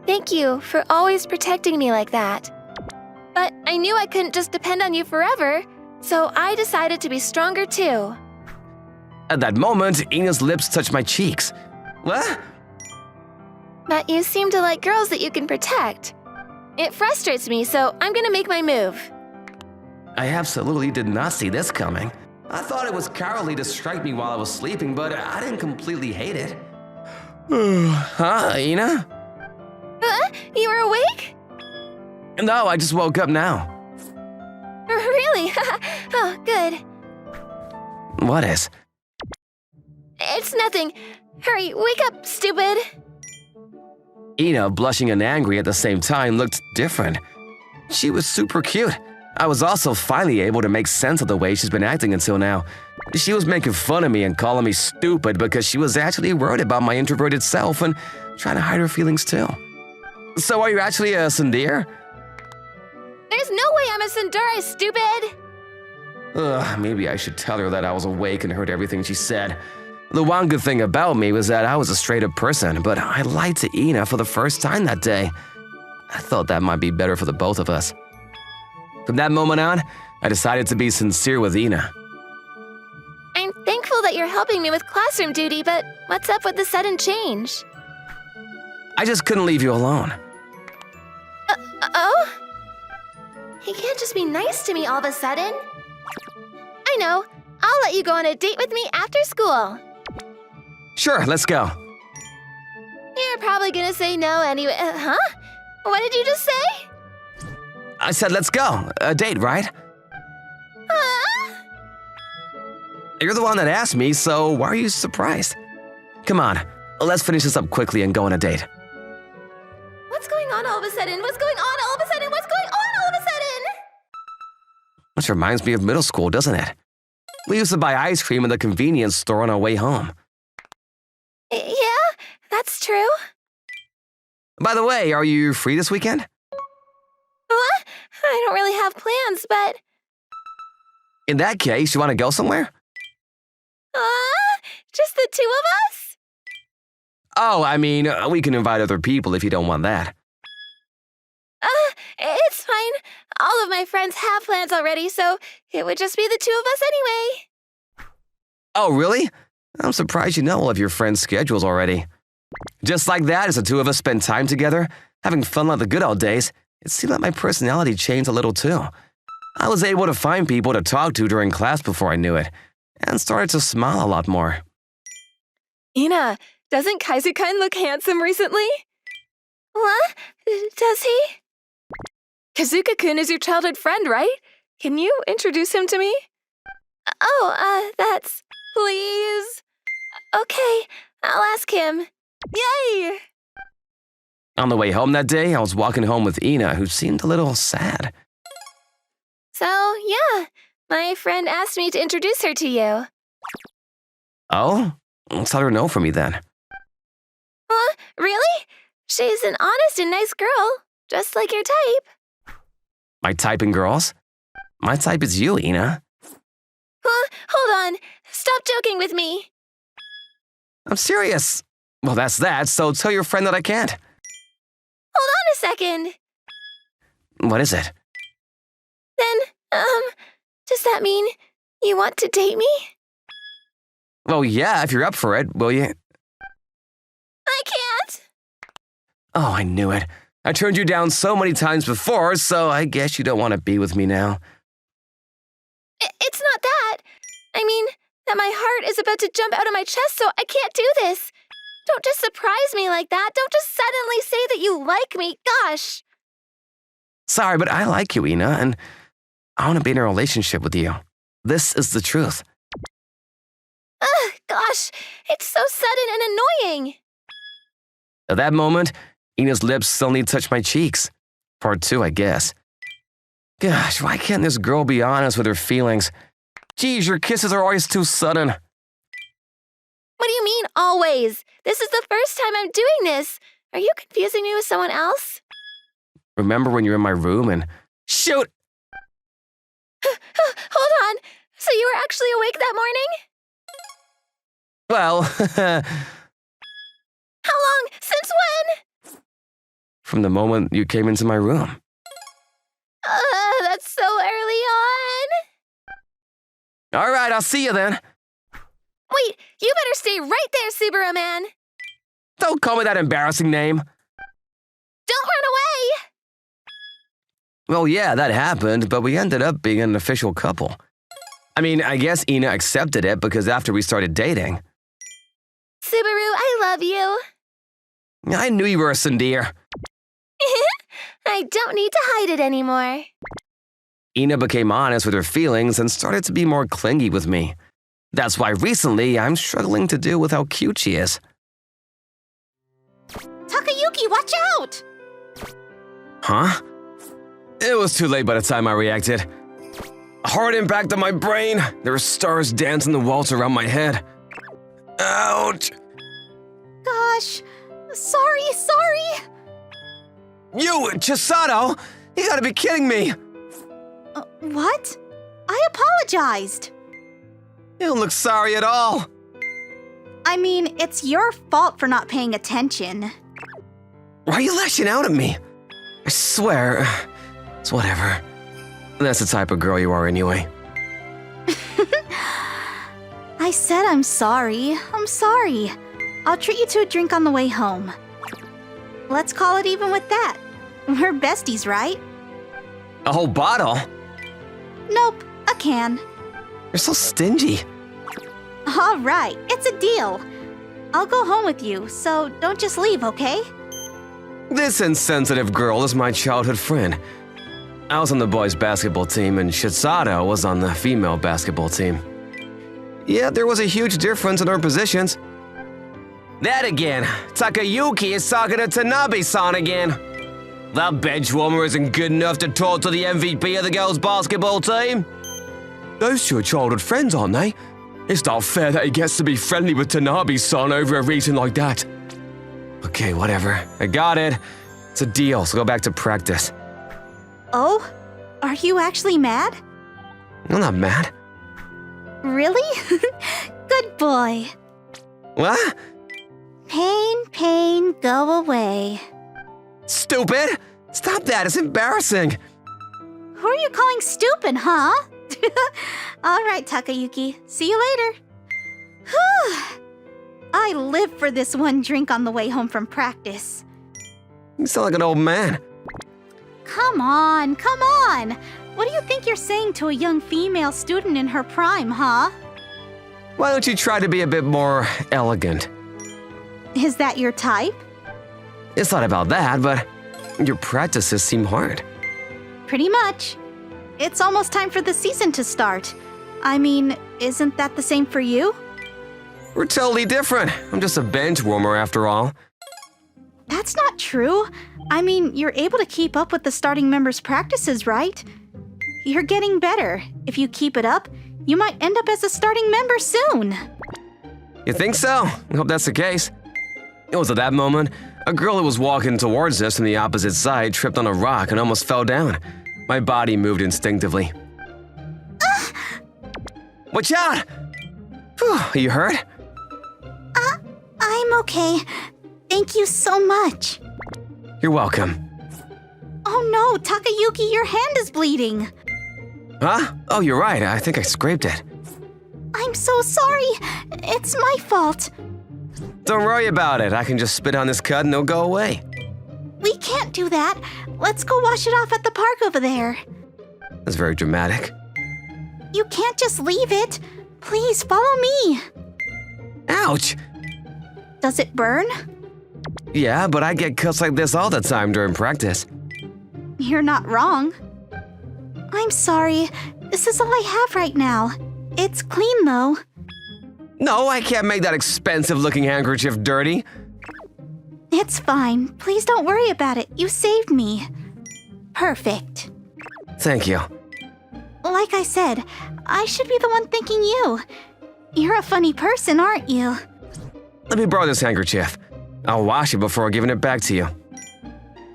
Thank you for always protecting me like that. But I knew I couldn't just depend on you forever, so I decided to be stronger too. At that moment, Ina's lips touched my cheeks. What? But you seem to like girls that you can protect. It frustrates me, so I'm gonna make my move. I absolutely did not see this coming. I thought it was cowardly to strike me while I was sleeping, but I didn't completely hate it. Huh, Ina? You were awake? No, I just woke up now. Really? Oh, good. What is? It's nothing. Hurry, wake up, stupid. Ina, blushing and angry at the same time, looked different. She was super cute. I was also finally able to make sense of the way she's been acting until now. She was making fun of me and calling me stupid because she was actually worried about my introverted self and trying to hide her feelings too. So are you actually a tsundere? There's no way I'm a tsundere, stupid. Maybe I should tell her that I was awake and heard everything she said. The one good thing about me was that I was a straight-up person, but I lied to Ina for the first time that day. I thought that might be better for the both of us. From that moment on, I decided to be sincere with Ina. I'm thankful that you're helping me with classroom duty, but what's up with the sudden change? I just couldn't leave you alone. Oh? He can't just be nice to me all of a sudden. I know. I'll let you go on a date with me after school. Sure, let's go. You're probably gonna say no anyway. Huh? What did you just say? I said let's go. A date, right? You're the one that asked me, so why are you surprised? Come on, let's finish this up quickly and go on a date. What's going on all of a sudden? What's going on all of a sudden? What's going on all of a sudden? Which reminds me of middle school, doesn't it? We used to buy ice cream in the convenience store on our way home. Yeah, that's true. By the way, are you free this weekend? What? I don't really have plans, but... In that case, you want to go somewhere? Just the two of us? Oh, I mean, we can invite other people if you don't want that. It's fine. All of my friends have plans already, so it would just be the two of us anyway. Oh, really? I'm surprised you know all of your friends' schedules already. Just like that, as the two of us spend time together, having fun like the good old days, it seemed like my personality changed a little too. I was able to find people to talk to during class before I knew it, and started to smile a lot more. Ina, doesn't Kaizu-kun look handsome recently? What? Does he? Kazuka-kun is your childhood friend, right? Can you introduce him to me? Oh, that's... Please? Okay, I'll ask him. Yay! On the way home that day, I was walking home with Ina, who seemed a little sad. So, yeah, my friend asked me to introduce her to you. Oh? Let's let her know for me then. Really? She's an honest and nice girl, just like your type. My type in girls? My type is you, Ina. Hold on. Stop joking with me. I'm serious. Well, that's that, so tell your friend that I can't. Hold on a second. What is it? Then, does that mean you want to date me? Well, yeah, if you're up for it, will you? I can't. Oh, I knew it. I turned you down so many times before, so I guess you don't want to be with me now. It's not that. I mean, that my heart is about to jump out of my chest, so I can't do this. Don't just surprise me like that. Don't just suddenly say that you like me. Gosh. Sorry, but I like you, Ina, and I want to be in a relationship with you. This is the truth. Gosh, it's so sudden and annoying. At that moment, Ina's lips suddenly touched my cheeks. Part 2, I guess. Gosh, why can't this girl be honest with her feelings? Geez, your kisses are always too sudden. What do you mean, always? This is the first time I'm doing this. Are you confusing me with someone else? Remember when you were in my room and... Shoot! Hold on. So you were actually awake that morning? Well, How long? Since when? from the moment you came into my room. That's so early on. All right, I'll see you then. Wait, you better stay right there, Subaru Man. Don't call me that embarrassing name. Don't run away. Well, yeah, that happened, but we ended up being an official couple. I mean, I guess Ina accepted it because after we started dating. Subaru, I love you. I knew you were a Sindir. I don't need to hide it anymore. Ina became honest with her feelings and started to be more clingy with me. That's why recently I'm struggling to deal with how cute she is. Takayuki, watch out! Huh? It was too late by the time I reacted. Hard impact on my brain. There were stars dancing the waltz around my head. Ouch! Gosh, sorry. You, Chisato! You gotta be kidding me! What? I apologized. You don't look sorry at all. I mean, it's your fault for not paying attention. Why are you lashing out at me? I swear, it's whatever. That's the type of girl you are anyway. I said I'm sorry. I'm sorry. I'll treat you to a drink on the way home. Let's call it even with that. We're besties, right? A whole bottle? Nope, a can. You're so stingy. All right, it's a deal. I'll go home with you, so don't just leave, okay? This insensitive girl is my childhood friend. I was on the boys' basketball team and Chisato was on the female basketball team. Yeah, there was a huge difference in our positions. That again. Takayuki is talking to Tanabe-san again. That bench warmer isn't good enough to talk to the MVP of the girls' basketball team. Those two are childhood friends, aren't they? It's not fair that he gets to be friendly with Tanabe-san over a reason like that. Okay, whatever. I got it. It's a deal, so go back to practice. Oh? Are you actually mad? I'm not mad. Really? Good boy. What? Pain, go away. Stupid! Stop that, it's embarrassing. Who are you calling stupid, huh? All right, Takayuki. See you later. Whew. I live for this one drink on the way home from practice. You sound like an old man. Come on. What do you think you're saying to a young female student in her prime, huh? Why don't you try to be a bit more elegant? Is that your type? It's not about that, but your practices seem hard. Pretty much. It's almost time for the season to start. I mean, isn't that the same for you? We're totally different. I'm just a bench warmer after all. That's not true. I mean, you're able to keep up with the starting members' practices, right? You're getting better. If you keep it up, you might end up as a starting member soon. You think so? I hope that's the case. It was at that moment, a girl who was walking towards us from the opposite side tripped on a rock and almost fell down. My body moved instinctively. Watch out! Whew, are you hurt? I'm okay. Thank you so much. You're welcome. Oh no, Takayuki, your hand is bleeding. Huh? Oh, you're right. I think I scraped it. I'm so sorry. It's my fault. Don't worry about it. I can just spit on this cut and it'll go away. We can't do that. Let's go wash it off at the park over there. That's very dramatic. You can't just leave it. Please follow me. Ouch! Does it burn? Yeah, but I get cuts like this all the time during practice. You're not wrong. I'm sorry. This is all I have right now. It's clean though. No, I can't make that expensive-looking handkerchief dirty. It's fine. Please don't worry about it. You saved me. Perfect. Thank you. Like I said, I should be the one thanking you. You're a funny person, aren't you? Let me borrow this handkerchief. I'll wash it before giving it back to you.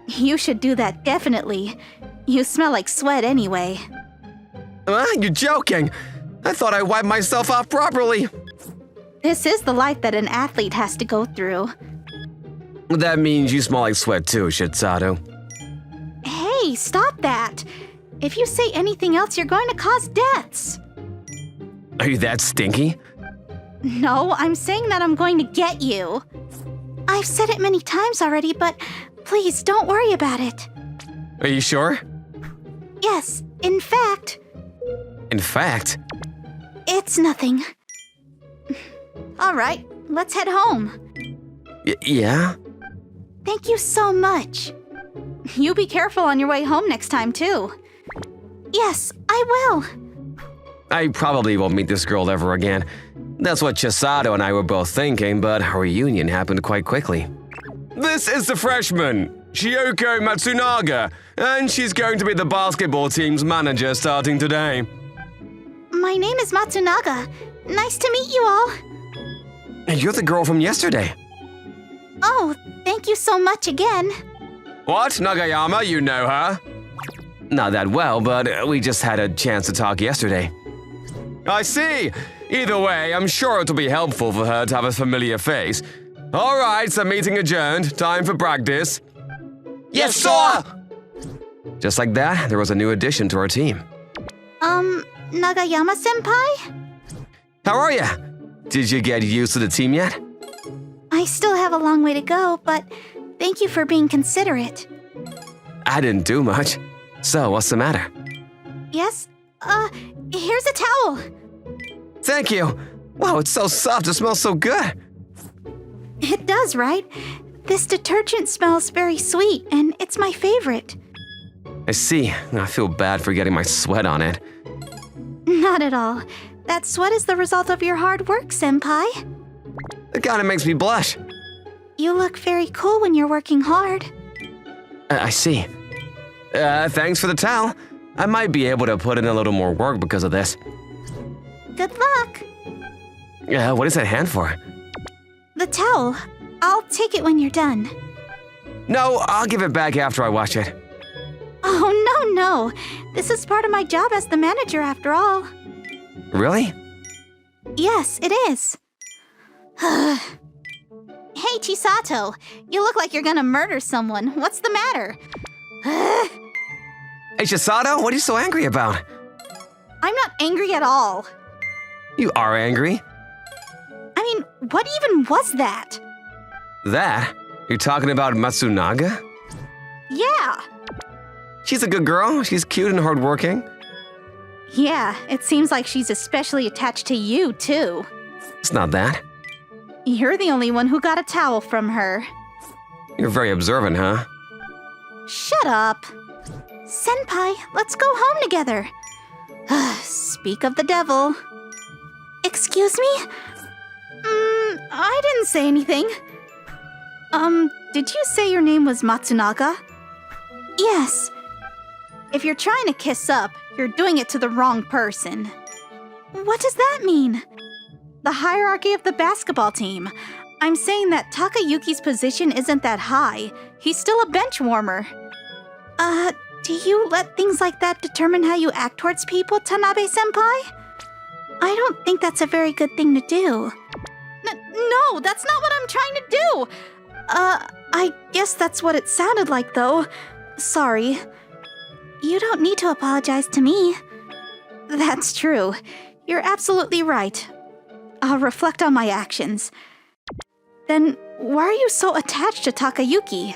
You should do that definitely. You smell like sweat anyway. You're joking. I thought I wiped myself off properly. This is the life that an athlete has to go through. That means you smell like sweat too, Shisato. Hey, stop that! If you say anything else, you're going to cause deaths. Are you that stinky? No, I'm saying that I'm going to get you. I've said it many times already, but please don't worry about it. Are you sure? Yes, in fact, In fact, it's nothing. All right, let's head home. yeah? Thank you so much. You be careful on your way home next time, too. Yes, I will. I probably won't meet this girl ever again. That's what Chisato and I were both thinking, but our reunion happened quite quickly. This is the freshman, Shioko Matsunaga, and she's going to be the basketball team's manager starting today. My name is Matsunaga. Nice to meet you all. And you're the girl from yesterday. Oh, thank you so much again. What, Nagayama, you know her? Not that well, but we just had a chance to talk yesterday. I see. Either way, I'm sure it'll be helpful for her to have a familiar face. All right, so meeting adjourned. Time for practice. Yes, sir! Just like that, there was a new addition to our team. Nagayama-senpai? How are ya? Did you get used to the team yet? I still have a long way to go, but thank you for being considerate. I didn't do much. So, what's the matter? Yes? Here's a towel. Thank you. Wow, it's so soft. It smells so good. It does, right? This detergent smells very sweet, and it's my favorite. I see. I feel bad for getting my sweat on it. Not at all. That sweat is the result of your hard work, senpai. It kinda makes me blush. You look very cool when you're working hard. I see. Thanks for the towel. I might be able to put in a little more work because of this. Good luck. What is that hand for? The towel. I'll take it when you're done. No, I'll give it back after I wash it. Oh, no. This is part of my job as the manager, after all. Really? Yes, it is. Hey, Chisato. You look like you're gonna murder someone. What's the matter? Hey, Chisato, what are you so angry about? I'm not angry at all. You are angry? I mean, what even was that? That? You're talking about Matsunaga? Yeah. She's a good girl. She's cute and hardworking. Yeah, it seems like she's especially attached to you, too. It's not that. You're the only one who got a towel from her. You're very observant, huh? Shut up. Senpai, let's go home together. Speak of the devil. Excuse me? I didn't say anything. Did you say your name was Matsunaga? Yes. If you're trying to kiss up, you're doing it to the wrong person. What does that mean? The hierarchy of the basketball team. I'm saying that Takayuki's position isn't that high. He's still a bench warmer. Do you let things like that determine how you act towards people, Tanabe-senpai? I don't think that's a very good thing to do. No, that's not what I'm trying to do! I guess that's what it sounded like, though. Sorry. You don't need to apologize to me. That's true. You're absolutely right. I'll reflect on my actions. Then, why are you so attached to Takayuki?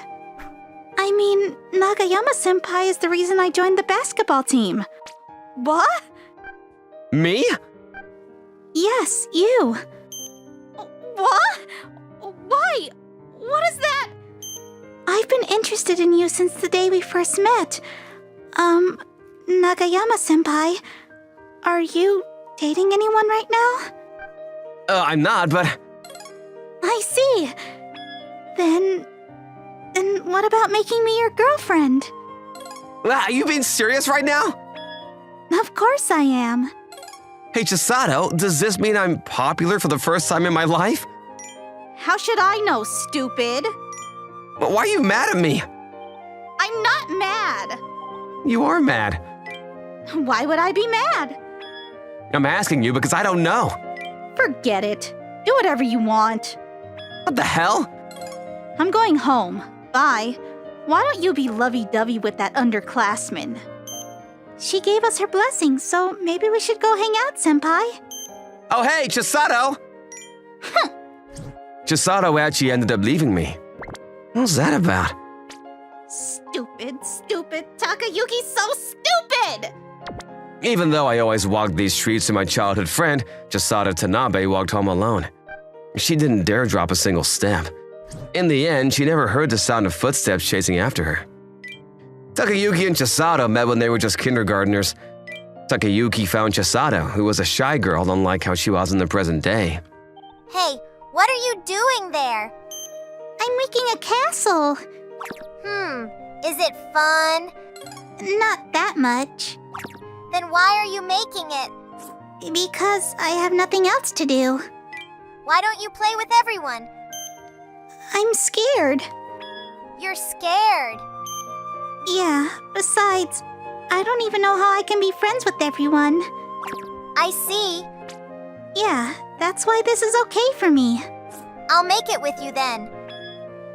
I mean, Nagayama-senpai is the reason I joined the basketball team. What? Me? Yes, you. What? Why? What is that? I've been interested in you since the day we first met. Nagayama-senpai, are you dating anyone right now? I'm not, but... I see. Then what about making me your girlfriend? Are you being serious right now? Of course I am. Hey, Chisato, does this mean I'm popular for the first time in my life? How should I know, stupid? Why are you mad at me? I'm not mad. You are mad. Why would I be mad? I'm asking you because I don't know. Forget it. Do whatever you want. What the hell? I'm going home. Bye. Why don't you be lovey-dovey with that underclassman? She gave us her blessing, so maybe we should go hang out, Senpai. Oh, hey, Chisato! Chisato actually ended up leaving me. What was that about? Stupid. Takayuki's so stupid! Even though I always walked these streets with my childhood friend, Chisato Tanabe walked home alone. She didn't dare drop a single step. In the end, she never heard the sound of footsteps chasing after her. Takayuki and Chisato met when they were just kindergartners. Takayuki found Chisato, who was a shy girl unlike how she was in the present day. Hey, what are you doing there? I'm making a castle. Is it fun? Not that much. Then why are you making it? Because I have nothing else to do. Why don't you play with everyone? I'm scared. You're scared. Yeah, besides, I don't even know how I can be friends with everyone. I see. Yeah, that's why this is okay for me. I'll make it with you then.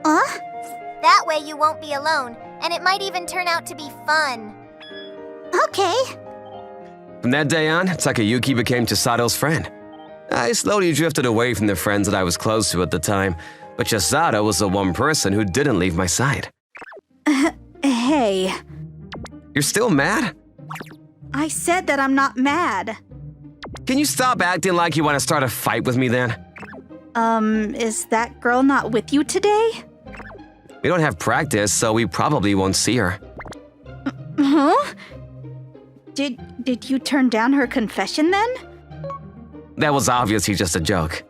Huh? That way you won't be alone, and it might even turn out to be fun. Okay. From that day on, Takayuki became Chisato's friend. I slowly drifted away from the friends that I was close to at the time, but Chisato was the one person who didn't leave my side. Hey, You're still mad? I said that I'm not mad. Can you stop acting like you want to start a fight with me then? Is that girl not with you today? We don't have practice, so we probably won't see her. Huh? Did you turn down her confession then? That was obviously just a joke.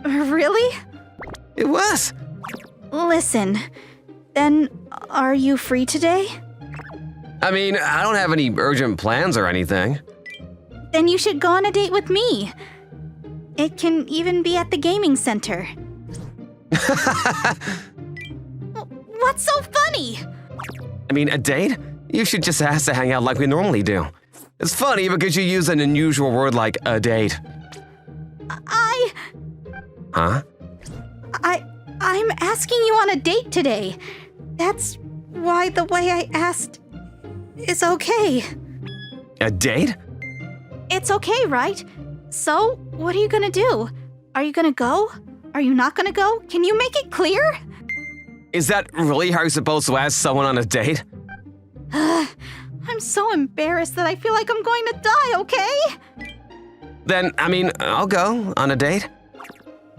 Really? It was. Listen, then are you free today? I mean, I don't have any urgent plans or anything. Then you should go on a date with me. It can even be at the gaming center. What's so funny? I mean, a date? You should just ask to hang out like we normally do. It's funny because you use an unusual word like a date. Huh? I'm asking you on a date today. That's why the way I asked is okay. A date? It's okay, right? So, what are you gonna do? Are you gonna go? Are you not gonna go? Can you make it clear? Is that really how you're supposed to ask someone on a date? I'm so embarrassed that I feel like I'm going to die, okay? Then, I mean, I'll go on a date.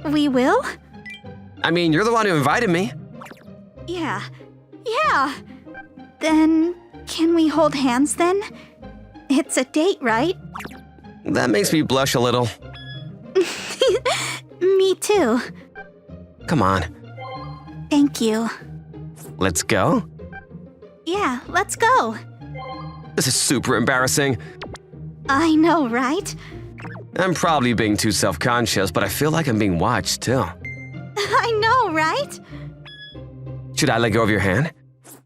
We will? I mean, you're the one who invited me. Yeah. Then, can we hold hands then? It's a date, right? That makes me blush a little. Me too. Come on, Thank you. let's go. Yeah, let's go. This is super embarrassing. I know, right? I'm probably being too self-conscious, but I feel like I'm being watched too. I know, right? Should I let go of your hand?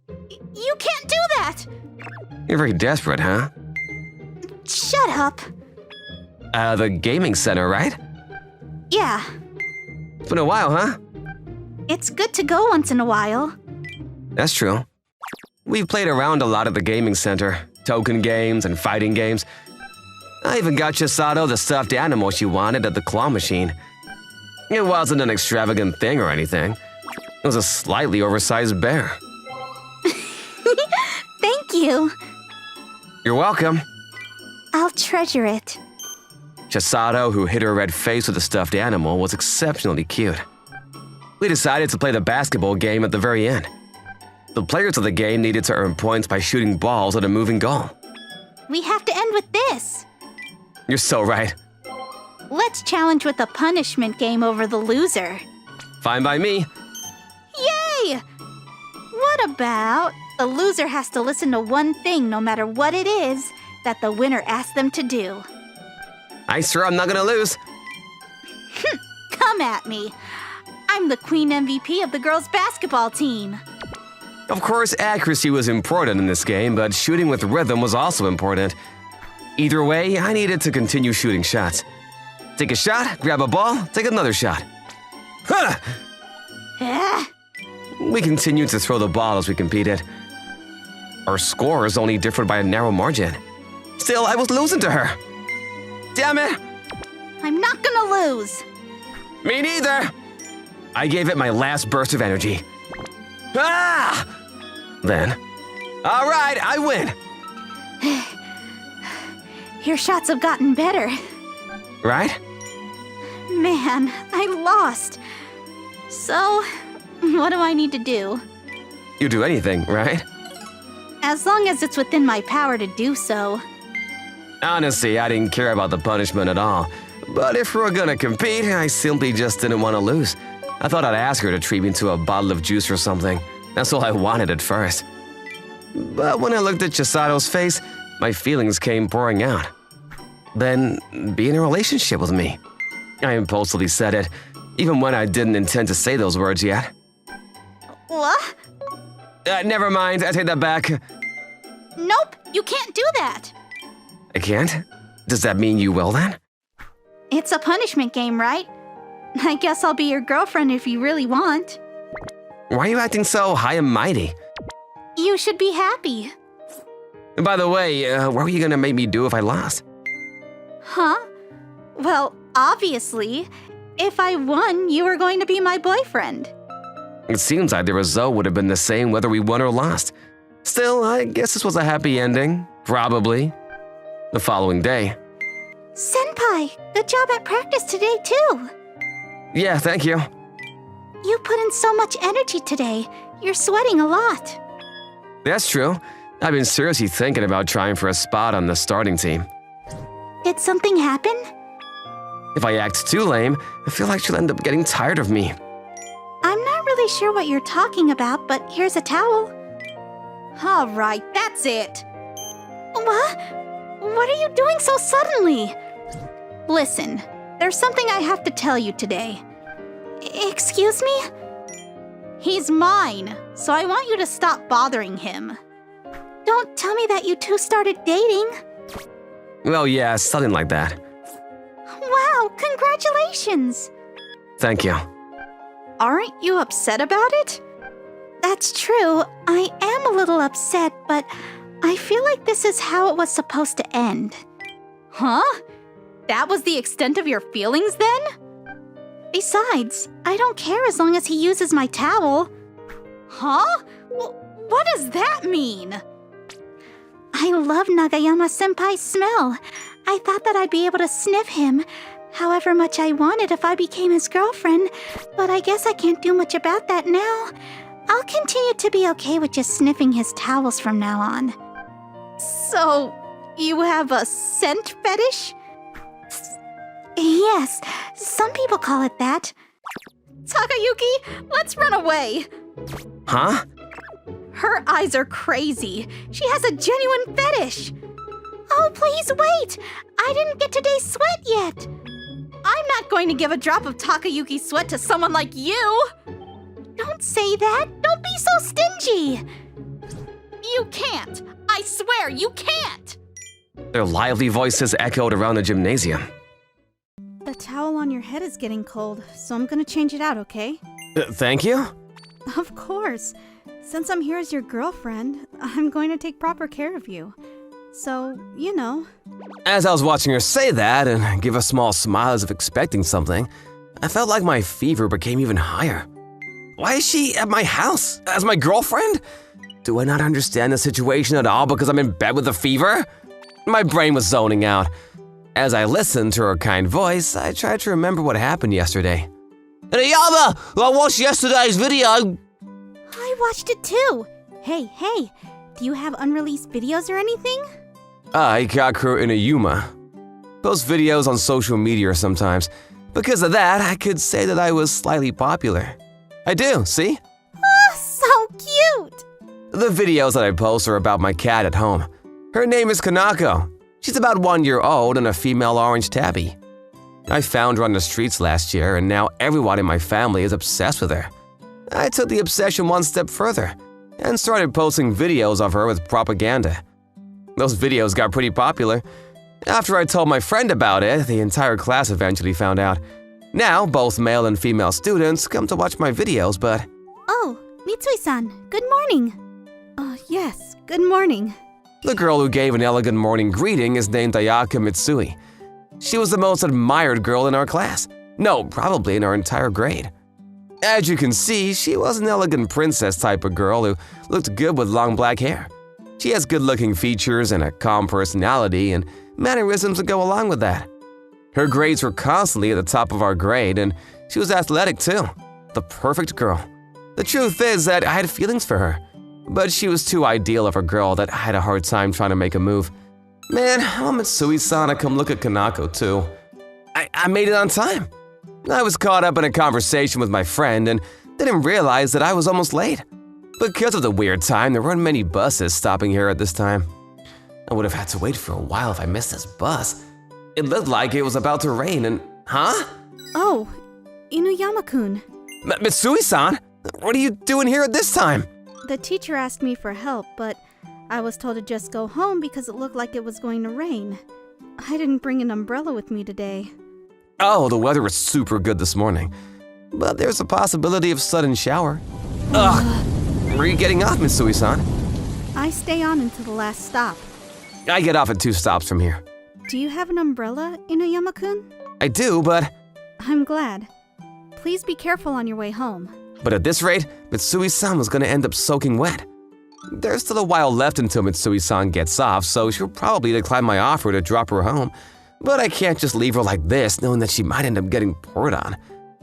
You can't do that! You're very desperate, huh? Shut up. The gaming center, right? Yeah, It's been a while, huh? it's good to go once in a while. That's true. We've played around a lot at the gaming center. Token games and fighting games. I even got Chisato the stuffed animal she wanted at the claw machine. It wasn't an extravagant thing or anything. It was a slightly oversized bear. Thank you. You're welcome. I'll treasure it. Chisato, who hid her red face with a stuffed animal, was exceptionally cute. We decided to play the basketball game at the very end. The players of the game needed to earn points by shooting balls at a moving goal. We have to end with this. You're so right. Let's challenge with a punishment game over the loser. Fine by me. Yay! What about the loser has to listen to one thing no matter what it is that the winner asks them to do? I swear I'm not gonna lose. Come at me. I'm the queen MVP of the girls' basketball team. Of course, accuracy was important in this game, but shooting with rhythm was also important. Either way, I needed to continue shooting shots. Take a shot, grab a ball, take another shot. Huh! Ah, We continued to throw the ball as we competed. Our scores only differed by a narrow margin. Still, I was losing to her. Damn it! I'm not gonna lose. Me neither! I gave it my last burst of energy. Ah! Then, all right, I win. Your shots have gotten better. Right? Man, I lost. So, what do I need to do? You do anything, right? As long as it's within my power to do so. Honestly, I didn't care about the punishment at all. But if we were gonna compete, I simply just didn't want to lose. I thought I'd ask her to treat me to a bottle of juice or something. That's all I wanted at first. But when I looked at Chisato's face, my feelings came pouring out. Then, be in a relationship with me. I impulsively said it, even when I didn't intend to say those words yet. What? Never mind, I take that back. Nope, you can't do that. I can't? Does that mean you will then? It's a punishment game, right? I guess I'll be your girlfriend if you really want. Why are you acting so high and mighty? You should be happy. By the way, what were you gonna make me do if I lost? Huh? Well, obviously, if I won, you were going to be my boyfriend. It seems like the result would have been the same whether we won or lost. Still, I guess this was a happy ending. Probably. The following day. Senpai, good job at practice today, too. Yeah, thank you. You put in so much energy today. You're sweating a lot. That's true. I've been seriously thinking about trying for a spot on the starting team. Did something happen? If I act too lame, I feel like she'll end up getting tired of me. I'm not really sure what you're talking about, but here's a towel. All right, that's it. What? What are you doing so suddenly? Listen, there's something I have to tell you today. Excuse me? He's mine, so I want you to stop bothering him. Don't tell me that you two started dating. Well, yeah, something like that. Wow, congratulations. Thank you. Aren't you upset about it? That's true, I am a little upset, but I feel like this is how it was supposed to end. Huh? That was the extent of your feelings then? Besides, I don't care as long as he uses my towel. Huh? What does that mean? I love Nagayama-senpai's smell. I thought that I'd be able to sniff him, however much I wanted if I became his girlfriend, but I guess I can't do much about that now. I'll continue to be okay with just sniffing his towels from now on. So, you have a scent fetish? Yes, some people call it that. Takayuki, let's run away. Huh? Her eyes are crazy. She has a genuine fetish. Oh, please wait. I didn't get today's sweat yet. I'm not going to give a drop of Takayuki's sweat to someone like you. Don't say that. Don't be so stingy. You can't. I swear you can't. Their lively voices echoed around the gymnasium. The towel on your head is getting cold, so I'm gonna change it out, okay? Thank you? Of course. Since I'm here as your girlfriend, I'm going to take proper care of you. So, you know. As I was watching her say that and give a small smile as if expecting something, I felt like my fever became even higher. Why is she at my house? As my girlfriend? Do I not understand the situation at all because I'm in bed with a fever? My brain was zoning out. As I listened to her kind voice, I tried to remember what happened yesterday. Yama! I watched yesterday's video. I watched it too. Hey, do you have unreleased videos or anything? I, Kaku Inuyuma, post videos on social media sometimes. Because of that, I could say that I was slightly popular. I do, see? Oh, so cute! The videos that I post are about my cat at home. Her name is Kanako. She's about 1 year old and a female orange tabby. I found her on the streets last year, and now everyone in my family is obsessed with her. I took the obsession one step further and started posting videos of her with propaganda. Those videos got pretty popular. After I told my friend about it, the entire class eventually found out. Now, both male and female students come to watch my videos, but… Oh, Mitsui-san, good morning. Yes, good morning. The girl who gave an elegant morning greeting is named Ayaka Mitsui. She was the most admired girl in our class. No, probably in our entire grade. As you can see, she was an elegant princess type of girl who looked good with long black hair. She has good-looking features and a calm personality and mannerisms that go along with that. Her grades were constantly at the top of our grade, and she was athletic too. The perfect girl. The truth is that I had feelings for her, but she was too ideal of a girl that I had a hard time trying to make a move. Man, I want Mitsui-san to come look at Kanako too. I made it on time. I was caught up in a conversation with my friend and didn't realize that I was almost late. Because of the weird time, there weren't many buses stopping here at this time. I would have had to wait for a while if I missed this bus. It looked like it was about to rain and… Huh? Oh, Inuyama-kun. Mitsui-san? What are you doing here at this time? The teacher asked me for help, but I was told to just go home because it looked like it was going to rain. I didn't bring an umbrella with me today. Oh, the weather was super good this morning. But there's a possibility of sudden shower. Ugh! Where are you getting off, Mitsui-san? I stay on until the last stop. I get off at 2 stops from here. Do you have an umbrella, Inuyama-kun? I do, but… I'm glad. Please be careful on your way home. But at this rate, Mitsui-san was gonna end up soaking wet. There's still a while left until Mitsui-san gets off, so she'll probably decline my offer to drop her home. But I can't just leave her like this, knowing that she might end up getting poured on.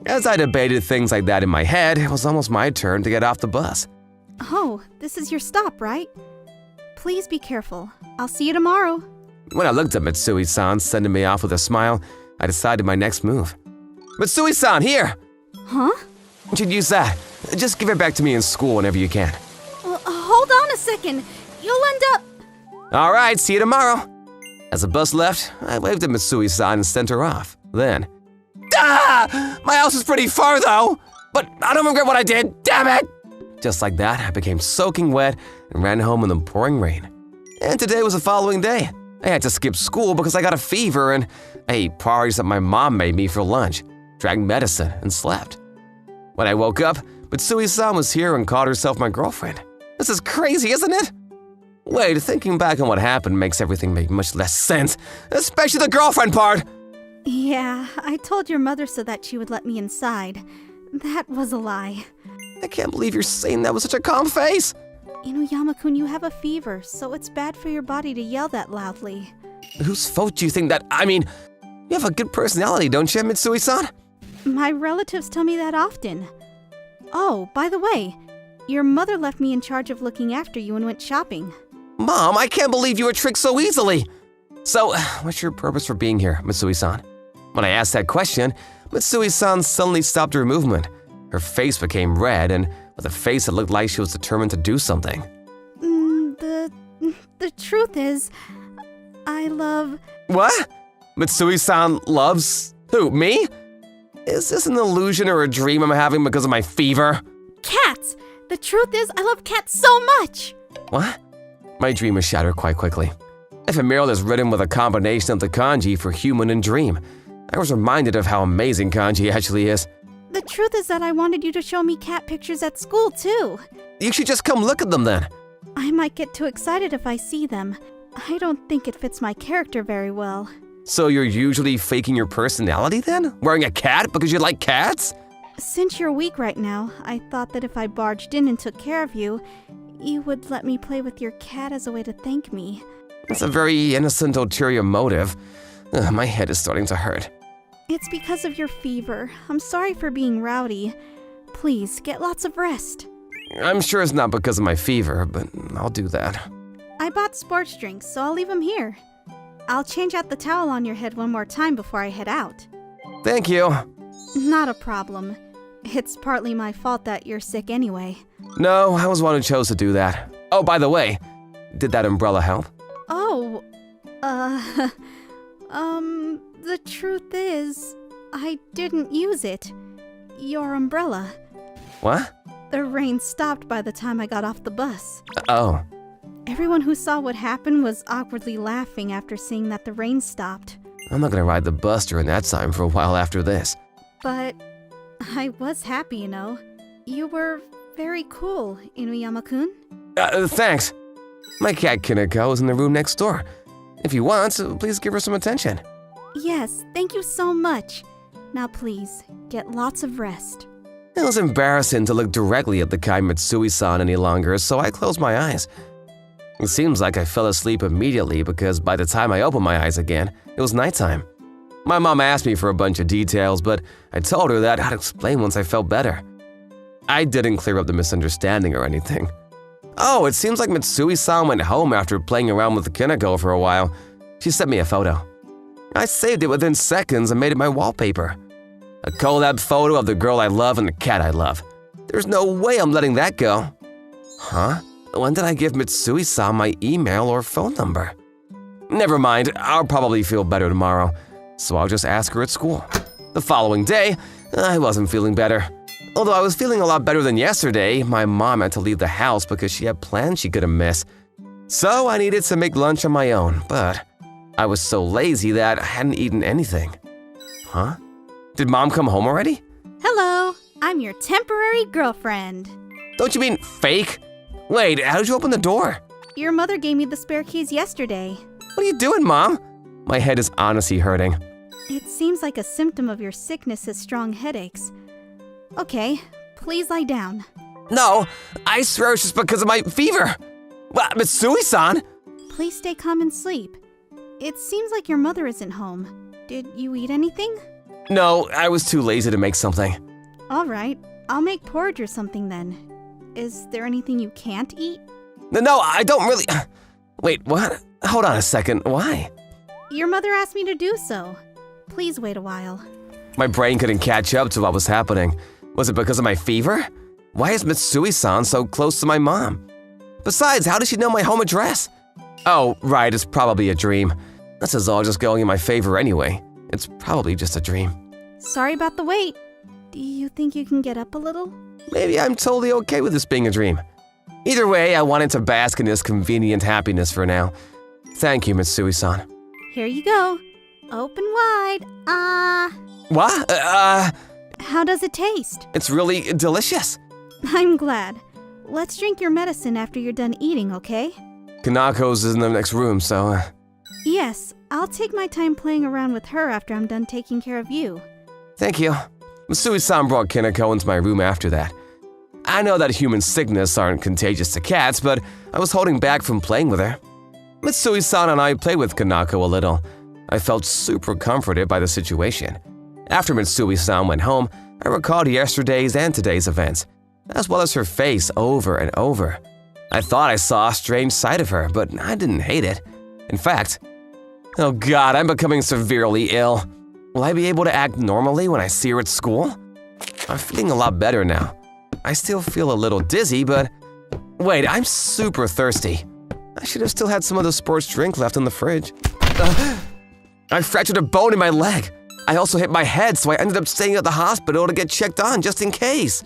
As I debated things like that in my head, it was almost my turn to get off the bus. Oh, this is your stop, right? Please be careful. I'll see you tomorrow. When I looked at Mitsui-san sending me off with a smile, I decided my next move. Mitsui-san, here! Huh? You should use that. Just give it back to me in school whenever you can. Hold on a second. You'll end up… Alright, see you tomorrow. As the bus left, I waved at Mitsui-san and sent her off. Then… Ah! My house is pretty far though! But I don't regret what I did, damn it! Just like that, I became soaking wet and ran home in the pouring rain. And today was the following day. I had to skip school because I got a fever and I ate porridge that my mom made me for lunch, drank medicine, and slept. When I woke up, Mitsui-san was here and called herself my girlfriend. This is crazy, isn't it? Wait, thinking back on what happened makes everything make much less sense, especially the girlfriend part. Yeah, I told your mother so that she would let me inside. That was a lie. I can't believe you're saying that with such a calm face. Inuyama-kun, you have a fever, so it's bad for your body to yell that loudly. Whose fault do you think that… I mean, you have a good personality, don't you, Mitsui-san? My relatives tell me that often. Oh, by the way, your mother left me in charge of looking after you and went shopping. Mom, I can't believe you were tricked so easily. So, what's your purpose for being here, Mitsui-san? When I asked that question, Mitsui-san suddenly stopped her movement. Her face became red, and with a face that looked like she was determined to do something. The truth is, I love… What? Mitsui-san loves… who, me? Is this an illusion or a dream I'm having because of my fever? Cats! The truth is, I love cats so much! What? My dream was shattered quite quickly. Ephemeral is written with a combination of the kanji for human and dream. I was reminded of how amazing kanji actually is. The truth is that I wanted you to show me cat pictures at school, too. You should just come look at them then. I might get too excited if I see them. I don't think it fits my character very well. So you're usually faking your personality then? Wearing a cat because you like cats? Since you're weak right now, I thought that if I barged in and took care of you, you would let me play with your cat as a way to thank me. It's a very innocent ulterior motive. My head is starting to hurt. It's because of your fever. I'm sorry for being rowdy. Please, get lots of rest. I'm sure it's not because of my fever, but I'll do that. I bought sports drinks, so I'll leave them here. I'll change out the towel on your head one more time before I head out. Thank you. Not a problem. It's partly my fault that you're sick anyway. No, I was one who chose to do that. Oh, by the way, did that umbrella help? Oh, the truth is, I didn't use it. Your umbrella. What? The rain stopped by the time I got off the bus. Oh. Everyone who saw what happened was awkwardly laughing after seeing that the rain stopped. I'm not gonna ride the bus during that time for a while after this. But I was happy, you know. You were Very cool, Inuyama-kun. Thanks. My cat Kineko is in the room next door. If you want, please give her some attention. Yes, thank you so much. Now please, get lots of rest. It was embarrassing to look directly at the Kai Mitsui-san any longer, so I closed my eyes. It seems like I fell asleep immediately because by the time I opened my eyes again, it was nighttime. My mom asked me for a bunch of details, but I told her that I'd explain once I felt better. I didn't clear up the misunderstanding or anything. Oh, it seems like Mitsui-san went home after playing around with Kineko for a while. She sent me a photo. I saved it within seconds and made it my wallpaper. A collab photo of the girl I love and the cat I love. There's no way I'm letting that go. Huh? When did I give Mitsui-san my email or phone number? Never mind, I'll probably feel better tomorrow, so I'll just ask her at school. The following day, I wasn't feeling better. Although I was feeling a lot better than yesterday, my mom had to leave the house because she had plans she couldn't miss. So I needed to make lunch on my own, but I was so lazy that I hadn't eaten anything. Huh? Did Mom come home already? Hello, I'm your temporary girlfriend. Don't you mean fake? Wait, how did you open the door? Your mother gave me the spare keys yesterday. What are you doing, Mom? My head is honestly hurting. It seems like a symptom of your sickness is strong headaches. Okay, please lie down. No, I swear it's just because of my fever. Mitsui-san? Please stay calm and sleep. It seems like your mother isn't home. Did you eat anything? No, I was too lazy to make something. All right, I'll make porridge or something then. Is there anything you can't eat? No, I don't really… Wait, what? Hold on a second, why? Your mother asked me to do so. Please wait a while. My brain couldn't catch up to what was happening. Was it because of my fever? Why is Mitsui-san so close to my mom? Besides, how does she know my home address? Oh, right, it's probably a dream. This is all just going in my favor anyway. It's probably just a dream. Sorry about the wait. Do you think you can get up a little? Maybe I'm totally okay with this being a dream. Either way, I wanted to bask in this convenient happiness for now. Thank you, Mitsui-san. Here you go. Open wide. What? How does it taste? It's really delicious. I'm glad. Let's drink your medicine after you're done eating, okay? Kanako's is in the next room, so… Yes, I'll take my time playing around with her after I'm done taking care of you. Thank you. Mitsui-san brought Kineko into my room after that. I know that human sickness aren't contagious to cats, but I was holding back from playing with her. Mitsui-san and I played with Kanako a little. I felt super comforted by the situation. After Mitsui-san went home, I recalled yesterday's and today's events, as well as her face over and over. I thought I saw a strange side of her, but I didn't hate it. In fact, oh god, I'm becoming severely ill. Will I be able to act normally when I see her at school? I'm feeling a lot better now. I still feel a little dizzy, but… Wait, I'm super thirsty. I should have still had some of the sports drink left in the fridge. I fractured a bone in my leg. I also hit my head, so I ended up staying at the hospital to get checked on just in case.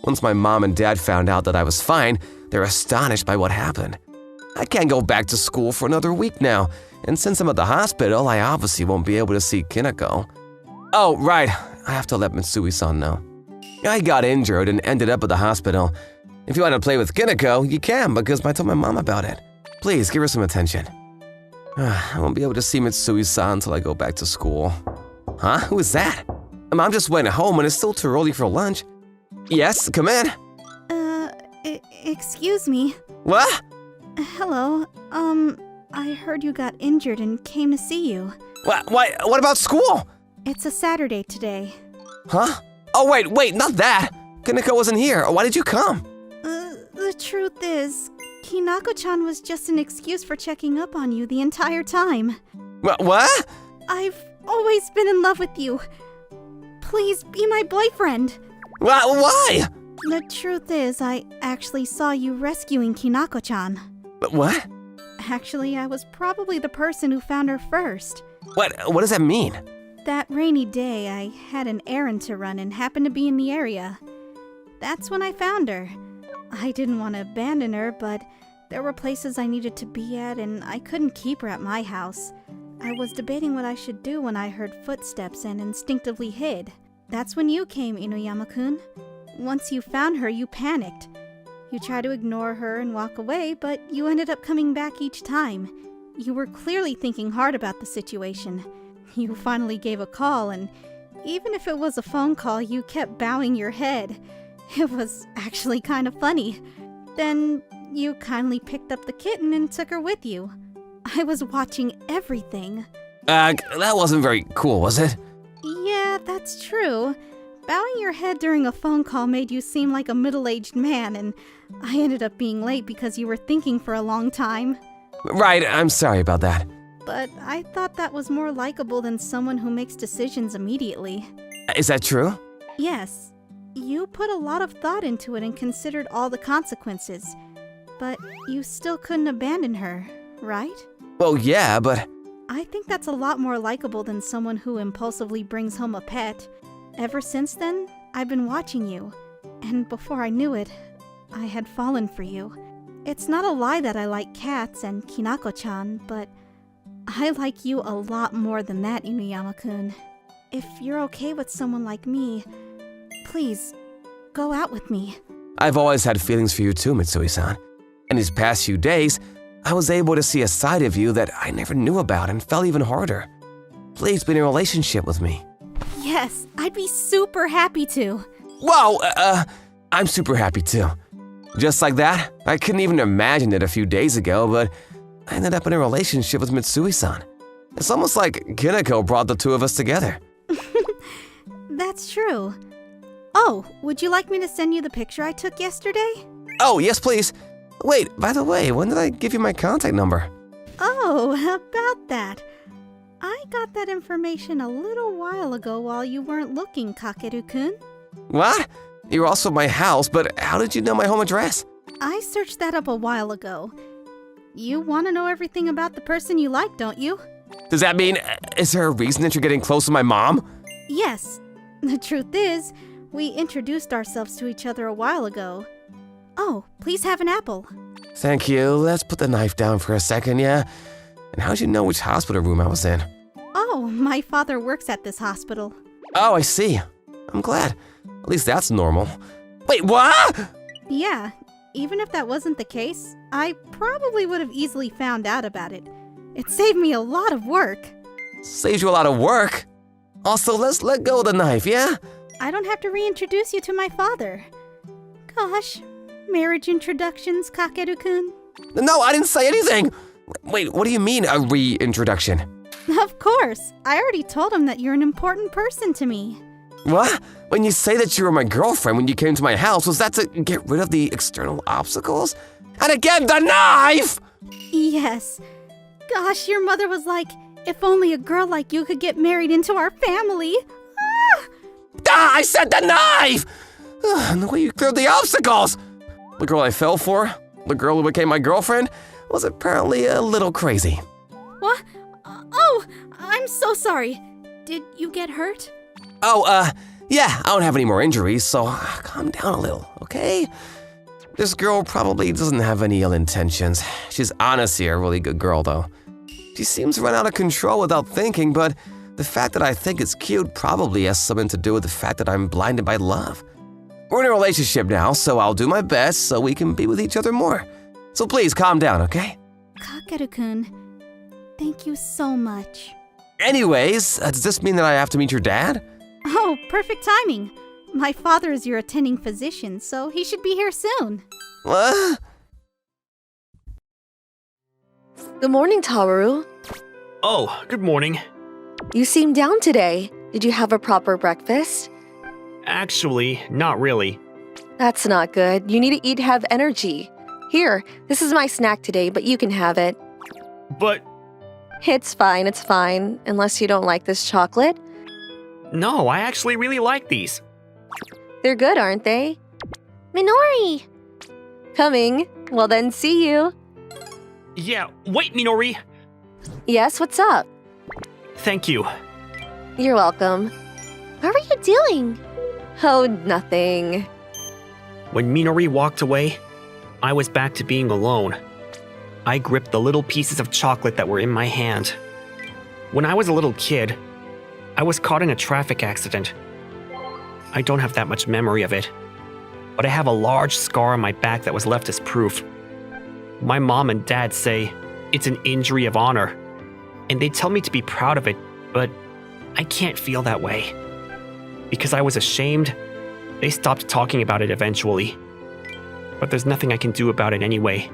Once my mom and dad found out that I was fine, they're astonished by what happened. I can't go back to school for another week now, and since I'm at the hospital, I obviously won't be able to see Kineko. Oh, right, I have to let Mitsui-san know. I got injured and ended up at the hospital. If you want to play with Kineko, you can, because I told my mom about it. Please, give her some attention. I won't be able to see Mitsui-san until I go back to school. Huh? Who is that? Mom just went home and it's still too early for lunch. Yes, come in. Excuse me. What? Hello, I heard you got injured and came to see you. What about school? It's a Saturday today. Huh? Oh, wait, not that. Kineko wasn't here. Why did you come? The truth is, Kinako-chan was just an excuse for checking up on you the entire time. What? I've always been in love with you. Please be my boyfriend. Why? The truth is, I actually saw you rescuing Kinako-chan. What? Actually, I was probably the person who found her first. What does that mean? That rainy day, I had an errand to run and happened to be in the area. That's when I found her. I didn't want to abandon her, but there were places I needed to be at and I couldn't keep her at my house. I was debating what I should do when I heard footsteps and instinctively hid. That's when you came, Inuyama-kun. Once you found her, you panicked. You tried to ignore her and walk away, but you ended up coming back each time. You were clearly thinking hard about the situation. You finally gave a call, and even if it was a phone call, you kept bowing your head. It was actually kind of funny. Then you kindly picked up the kitten and took her with you. I was watching everything. That wasn't very cool, was it? Yeah, that's true. Bowing your head during a phone call made you seem like a middle-aged man, and I ended up being late because you were thinking for a long time. Right, I'm sorry about that. But I thought that was more likable than someone who makes decisions immediately. Is that true? Yes. You put a lot of thought into it and considered all the consequences. But you still couldn't abandon her, right? Well, yeah, but... I think that's a lot more likable than someone who impulsively brings home a pet. Ever since then, I've been watching you. And before I knew it, I had fallen for you. It's not a lie that I like cats and Kinako-chan, but I like you a lot more than that, Inuyama-kun. If you're okay with someone like me, please, go out with me. I've always had feelings for you too, Mitsui-san. In these past few days, I was able to see a side of you that I never knew about and fell even harder. Please be in a relationship with me. Yes, I'd be super happy to. Whoa, I'm super happy too. Just like that, I couldn't even imagine it a few days ago, but I ended up in a relationship with Mitsui-san. It's almost like Kinako brought the two of us together. That's true. Oh, would you like me to send you the picture I took yesterday? Oh, yes, please. Wait, by the way, when did I give you my contact number? Oh, about that. I got that information a little while ago while you weren't looking, Kakeru-kun. What? You were also at my house, but how did you know my home address? I searched that up a while ago. You want to know everything about the person you like, don't you? Does that mean, is there a reason that you're getting close to my mom? Yes. The truth is, we introduced ourselves to each other a while ago. Oh, please have an apple. Thank you. Let's put the knife down for a second, yeah? And how'd you know which hospital room I was in? Oh, my father works at this hospital. Oh, I see. I'm glad. At least that's normal. Wait, what? Yeah, even if that wasn't the case, I probably would have easily found out about it. It saved me a lot of work. Saves you a lot of work. Also, let's let go of the knife, yeah? I don't have to reintroduce you to my father. Gosh, marriage introductions, Kakeru-kun. No, I didn't say anything. Wait, what do you mean, a reintroduction? Of course, I already told him that you're an important person to me. What? When you say that you were my girlfriend when you came to my house, was that to get rid of the external obstacles? And again, the knife! Yes. Gosh, your mother was like, if only a girl like you could get married into our family. Ah, I said the knife! And the way you cleared the obstacles! The girl I fell for, the girl who became my girlfriend, was apparently a little crazy. What? Oh, I'm so sorry. Did you get hurt? Oh, yeah, I don't have any more injuries, so calm down a little, okay? This girl probably doesn't have any ill intentions. She's honestly a really good girl, though. She seems to run out of control without thinking, but the fact that I think it's cute probably has something to do with the fact that I'm blinded by love. We're in a relationship now, so I'll do my best so we can be with each other more. So please, calm down, okay? Kakeru-kun, thank you so much. Anyways, does this mean that I have to meet your dad? Oh, perfect timing. My father is your attending physician, so he should be here soon. What? Good morning, Tawaru. Oh, good morning. You seem down today. Did you have a proper breakfast? Actually, not really. That's not good. You need to eat to have energy. Here, this is my snack today, but you can have it. But It's fine, unless you don't like this chocolate. no, I actually really like these. They're good, aren't they? Minori! Coming. Well then, see you. Yeah, wait, Minori. Yes, what's up? Thank you. You're welcome. What were you doing? Oh, nothing. When Minori walked away, I was back to being alone. I gripped the little pieces of chocolate that were in my hand. When I was a little kid, I was caught in a traffic accident. I don't have that much memory of it, but I have a large scar on my back that was left as proof. My mom and dad say it's an injury of honor, and they tell me to be proud of it, but I can't feel that way. Because I was ashamed, they stopped talking about it eventually. But there's nothing I can do about it anyway,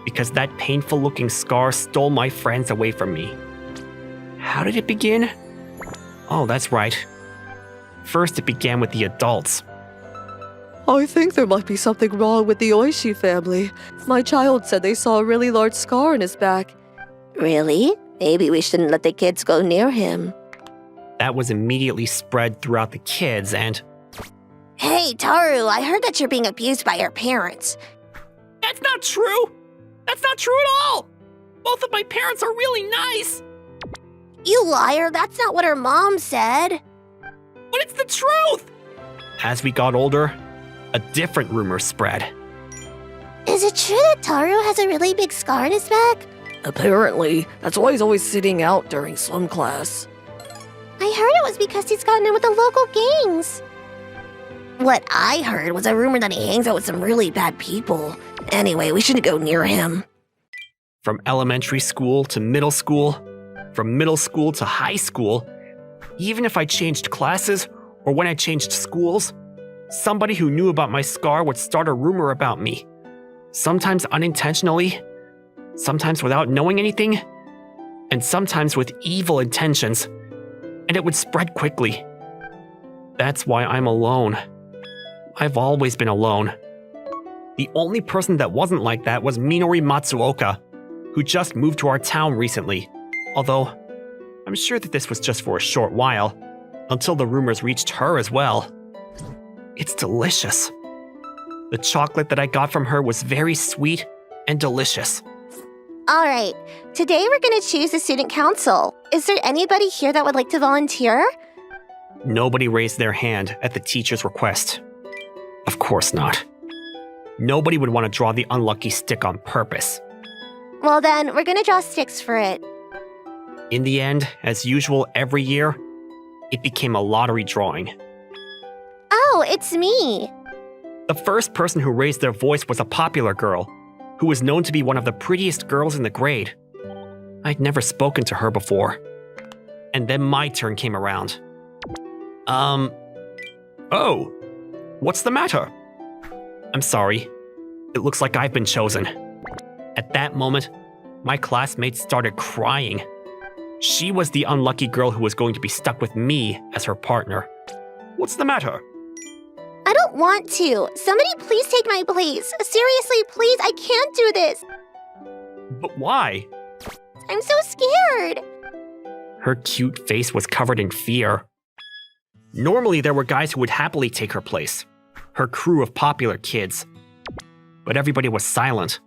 because that painful-looking scar stole my friends away from me. How did it begin? Oh, that's right. First, it began with the adults. I think there might be something wrong with the Oishi family. My child said they saw a really large scar on his back. Really? Maybe we shouldn't let the kids go near him. That was immediately spread throughout the kids, and Hey, Taru, I heard that you're being abused by your parents. that's not true! That's not true at all! Both of my parents are really nice! You liar, that's not what her mom said. But it's the truth! As we got older, a different rumor spread. Is it true that Taru has a really big scar on his back? Apparently, that's why he's always sitting out during swim class. I heard it was because he's gotten in with the local gangs. What I heard was a rumor that he hangs out with some really bad people. Anyway, we shouldn't go near him. From elementary school to middle school, from middle school to high school, even if I changed classes or when I changed schools, somebody who knew about my scar would start a rumor about me. Sometimes unintentionally, sometimes without knowing anything, and sometimes with evil intentions, and it would spread quickly. That's why I'm alone. I've always been alone. The only person that wasn't like that was Minori Matsuoka, who just moved to our town recently, although I'm sure that this was just for a short while, until the rumors reached her as well. It's delicious. The chocolate that I got from her was very sweet and delicious. All right, today we're going to choose the student council. Is there anybody here that would like to volunteer? Nobody raised their hand at the teacher's request. Of course not. Nobody would want to draw the unlucky stick on purpose. Well then, we're going to draw sticks for it. In the end, as usual every year, it became a lottery drawing. Oh, it's me. The first person who raised their voice was a popular girl, who was known to be one of the prettiest girls in the grade. I'd never spoken to her before. And then my turn came around. Oh, what's the matter? I'm sorry. It looks like I've been chosen. At that moment, my classmates started crying. She was the unlucky girl who was going to be stuck with me as her partner. What's the matter? I don't want to. Somebody please take my place. Seriously, please, I can't do this. But why? I'm so scared. Her cute face was covered in fear. Normally, there were guys who would happily take her place, her crew of popular kids. But everybody was silent.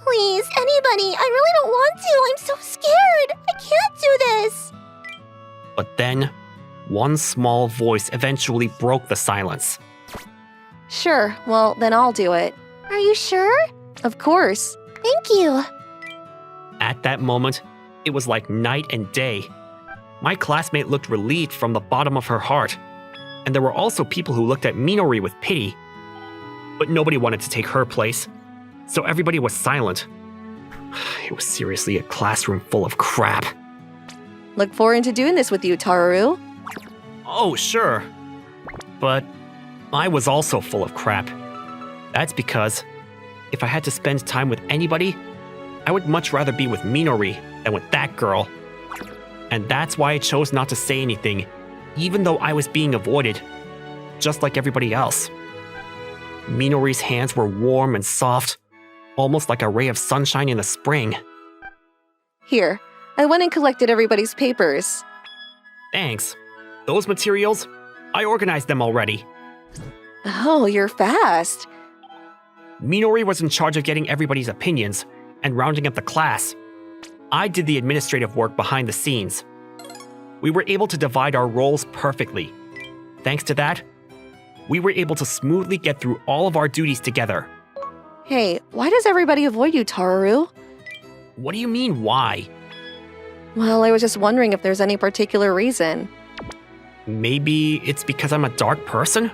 Please, anybody, I really don't want to. I'm so scared. I can't do this. But then, one small voice eventually broke the silence. Sure, well, then I'll do it. Are you sure? Of course. Thank you. At that moment, it was like night and day. My classmate looked relieved from the bottom of her heart, and there were also people who looked at Minori with pity. But nobody wanted to take her place, so everybody was silent. It was seriously a classroom full of crap. Look forward to doing this with you, Tararu. Oh, sure. But I was also full of crap. That's because if I had to spend time with anybody, I would much rather be with Minori than with that girl. And that's why I chose not to say anything, even though I was being avoided, just like everybody else. Minori's hands were warm and soft, almost like a ray of sunshine in the spring. Here, I went and collected everybody's papers. Thanks. Those materials, I organized them already. Oh, you're fast. Minori was in charge of getting everybody's opinions and rounding up the class. I did the administrative work behind the scenes. We were able to divide our roles perfectly. Thanks to that, we were able to smoothly get through all of our duties together. Hey, why does everybody avoid you, Tararu? What do you mean, why? Well, I was just wondering if there's any particular reason. Maybe it's because I'm a dark person?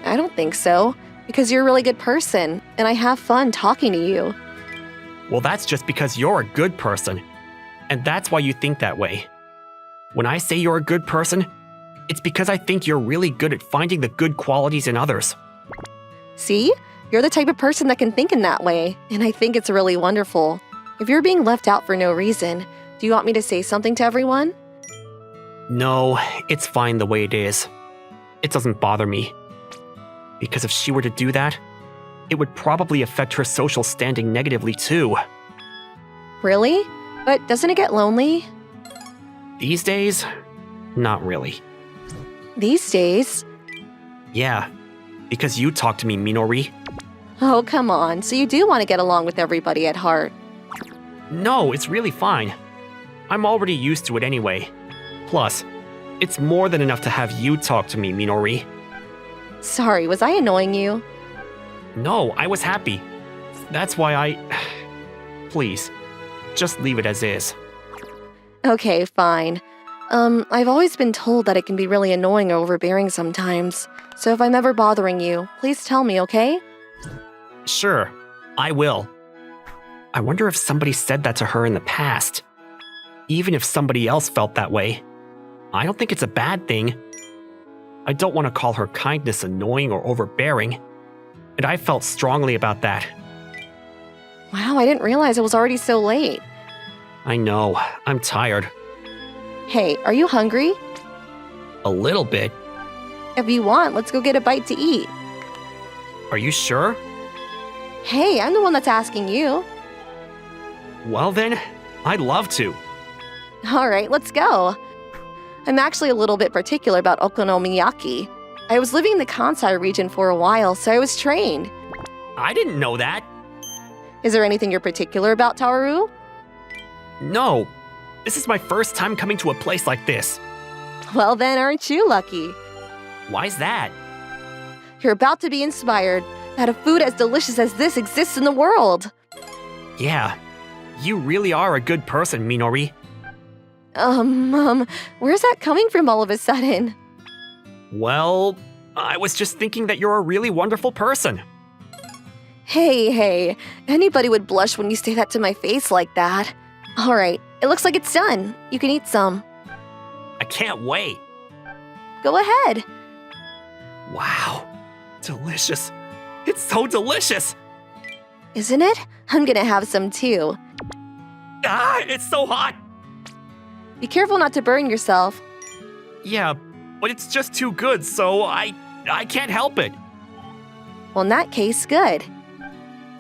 I don't think so, because you're a really good person, and I have fun talking to you. Well, that's just because you're a good person. And that's why you think that way. When I say you're a good person, it's because I think you're really good at finding the good qualities in others. See? You're the type of person that can think in that way, and I think it's really wonderful. If you're being left out for no reason, do you want me to say something to everyone? No, it's fine the way it is. It doesn't bother me. Because if she were to do that, it would probably affect her social standing negatively too. Really? But doesn't it get lonely? These days, not really. These days? Yeah, because you talk to me, Minori. Oh, come on. So you do want to get along with everybody at heart. No, it's really fine. I'm already used to it anyway. Plus, it's more than enough to have you talk to me, Minori. Sorry, was I annoying you? No, I was happy. That's why I... Please, just leave it as is. Okay, fine. I've always been told that it can be really annoying or overbearing sometimes. So if I'm ever bothering you, please tell me, okay? Sure, I will. I wonder if somebody said that to her in the past. Even if somebody else felt that way. I don't think it's a bad thing. I don't want to call her kindness annoying or overbearing. And I felt strongly about that. Wow, I didn't realize it was already so late. I know, I'm tired. Hey, are you hungry? A little bit. If you want, let's go get a bite to eat. Are you sure? Hey, I'm the one that's asking you. Well then, I'd love to. All right, let's go. I'm actually a little bit particular about okonomiyaki. I was living in the Kansai region for a while, so I was trained. I didn't know that. Is there anything you're particular about, Tawaru? No, this is my first time coming to a place like this. Well then, aren't you lucky? Why's that? You're about to be inspired that a food as delicious as this exists in the world. Yeah, you really are a good person, Minori. Where's that coming from all of a sudden? Well, I was just thinking that you're a really wonderful person. Hey, anybody would blush when you say that to my face like that. All right, it looks like it's done. You can eat some. I can't wait. Go ahead. Wow, delicious. It's so delicious. Isn't it? I'm gonna have some too. Ah, it's so hot. Be careful not to burn yourself. Yeah, but it's just too good, so I can't help it. Well, in that case, good.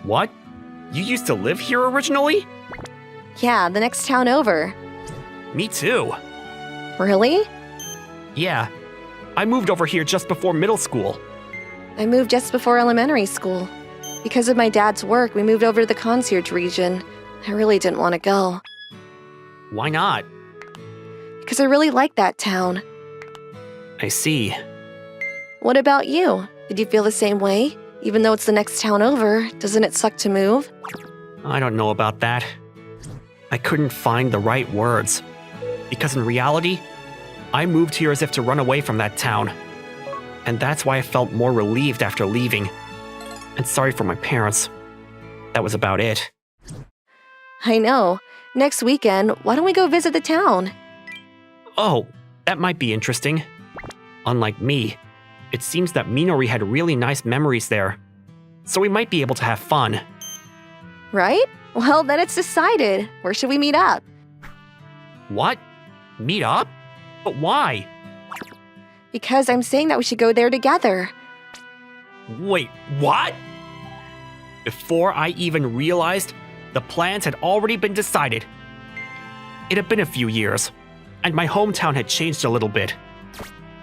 What? You used to live here originally? Yeah, the next town over. Me too. Really? Yeah, I moved over here just before middle school. I moved just before elementary school. Because of my dad's work, we moved over to the concierge region. I really didn't want to go. Why not? Because I really like that town. I see. What about you? Did you feel the same way? Even though it's the next town over, doesn't it suck to move? I don't know about that. I couldn't find the right words. Because in reality, I moved here as if to run away from that town. And that's why I felt more relieved after leaving. And sorry for my parents. That was about it. I know. Next weekend, why don't we go visit the town? Oh, that might be interesting. Unlike me, it seems that Minori had really nice memories there. So we might be able to have fun. Right? Well, then it's decided. Where should we meet up? What? Meet up? But why? Because I'm saying that we should go there together. Wait, what? Before I even realized, the plans had already been decided. It had been a few years, and my hometown had changed a little bit.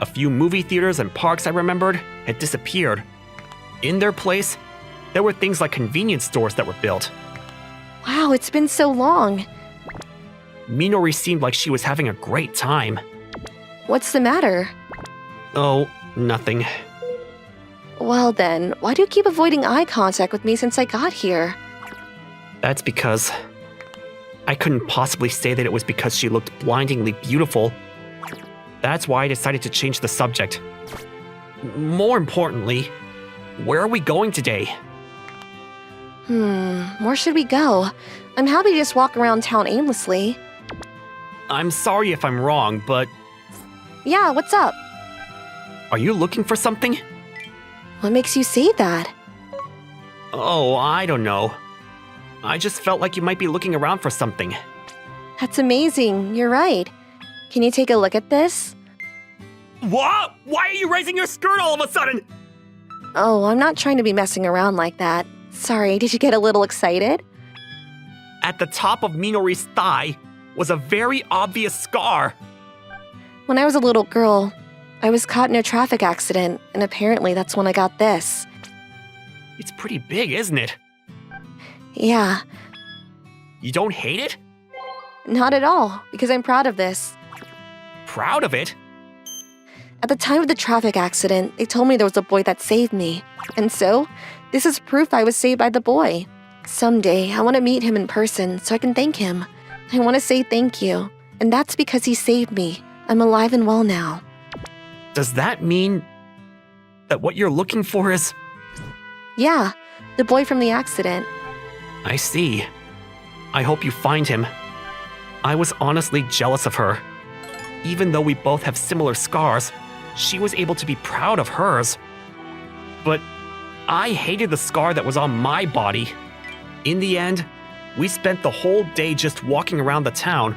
A few movie theaters and parks I remembered had disappeared. In their place, there were things like convenience stores that were built. Wow, it's been so long. Minori seemed like she was having a great time. What's the matter? Oh, nothing. Well then, why do you keep avoiding eye contact with me since I got here? That's because I couldn't possibly say that it was because she looked blindingly beautiful. That's why I decided to change the subject. more importantly, where are we going today? Where should we go? I'm happy to just walk around town aimlessly. I'm sorry if I'm wrong, but Yeah, what's up? are you looking for something? What makes you say that? Oh, I don't know. I just felt like you might be looking around for something. That's amazing. You're right. Can you take a look at this? What? Why are you raising your skirt all of a sudden? Oh, I'm not trying to be messing around like that. Sorry, did you get a little excited? At the top of Minori's thigh was a very obvious scar. When I was a little girl, I was caught in a traffic accident, and apparently that's when I got this. It's pretty big, isn't it? Yeah, You don't hate it? not at all, because I'm proud of this. Proud of it? At the time of the traffic accident, they told me there was a boy that saved me. And so, this is proof I was saved by the boy. Someday, I want to meet him in person so I can thank him. I want to say thank you. And that's because he saved me. I'm alive and well now. Does that mean that what you're looking for is... Yeah, the boy from the accident. I see. I hope you find him. I was honestly jealous of her. Even though we both have similar scars, she was able to be proud of hers. But I hated the scar that was on my body. In the end, we spent the whole day just walking around the town.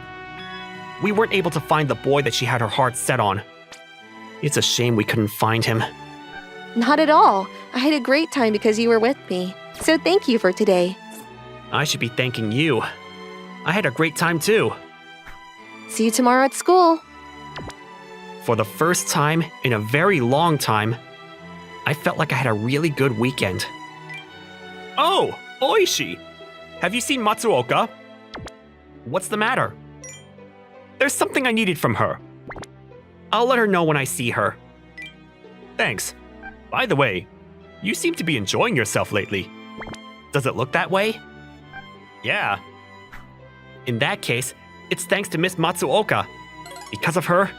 We weren't able to find the boy that she had her heart set on. It's a shame we couldn't find him. Not at all. I had a great time because you were with me. So thank you for today. I should be thanking you. I had a great time too. See you tomorrow at school. For the first time in a very long time, I felt like I had a really good weekend. Oh, Oishi! Have you seen Matsuoka? What's the matter? There's something I needed from her. I'll let her know when I see her. Thanks. By the way, you seem to be enjoying yourself lately. Does it look that way? Yeah. In that case, it's thanks to Miss Matsuoka. Because of her,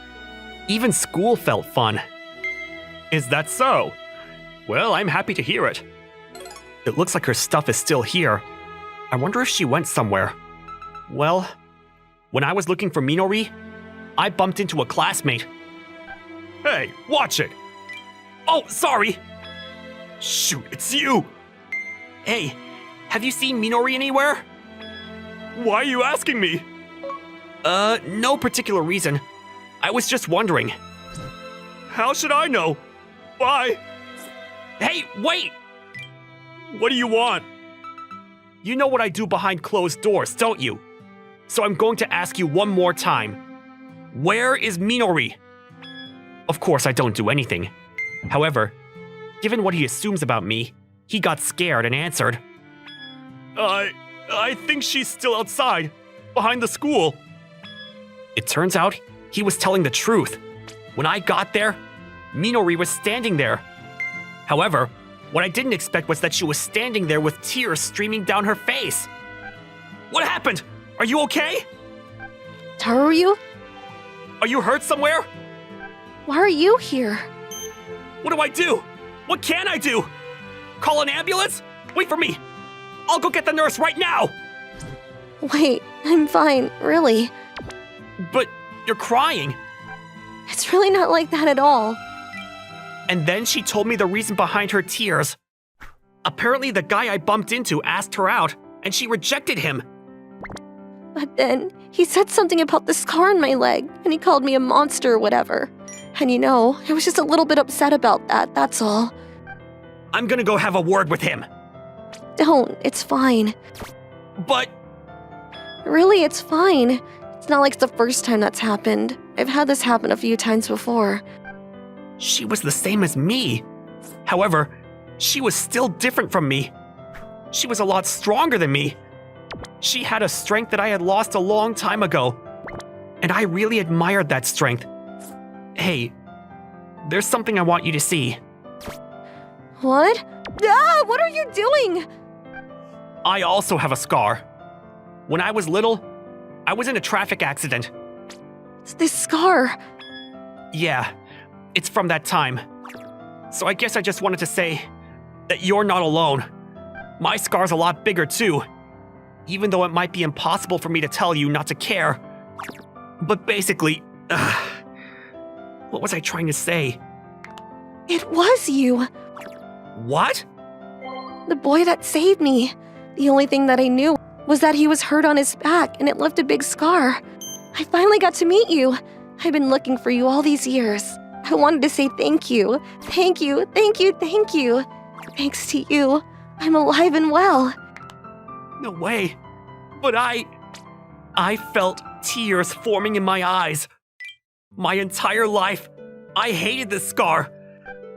even school felt fun. Is that so? Well, I'm happy to hear it. It looks like her stuff is still here. I wonder if she went somewhere. Well, when I was looking for Minori, I bumped into a classmate. Hey, watch it! Oh, sorry! Shoot, it's you! Hey, have you seen Minori anywhere? Why are you asking me? No particular reason. I was just wondering. How should I know? Bye! Hey, wait! What do you want? You know what I do behind closed doors, don't you? So I'm going to ask you one more time. Where is Minori? Of course, I don't do anything. However, given what he assumes about me, he got scared and answered. I think she's still outside, behind the school. It turns out he was telling the truth. When I got there, Minori was standing there. However, what I didn't expect was that she was standing there with tears streaming down her face. What happened? Are you okay? Taruyu? Are you hurt somewhere? Why are you here? What do I do? What can I do? Call an ambulance? Wait for me. I'll go get the nurse right now. Wait, I'm fine, really. But you're crying. It's really not like that at all. And then she told me the reason behind her tears. Apparently the guy I bumped into asked her out, and she rejected him. But then, he said something about the scar on my leg, and he called me a monster or whatever. And you know, I was just a little bit upset about that, that's all. I'm gonna go have a word with him. Don't, it's fine. But... Really, it's fine. It's not like it's the first time that's happened. I've had this happen a few times before. She was the same as me. However, she was still different from me. She was a lot stronger than me. She had a strength that I had lost a long time ago. And I really admired that strength. Hey, there's something I want you to see. What? Ah, what are you doing? I also have a scar. When I was little, I was in a traffic accident. It's this scar. Yeah, it's from that time. So I guess I just wanted to say that you're not alone. My scar's a lot bigger too. Even though it might be impossible for me to tell you not to care. But basically, what was I trying to say? It was you, What? the boy that saved me. The only thing that I knew was that he was hurt on his back and it left a big scar. I finally got to meet you. I've been looking for you all these years. I wanted to say thank you. Thank you, thank you, thank you. Thanks to you, I'm alive and well. No way. But I felt tears forming in my eyes. My entire life, I hated this scar.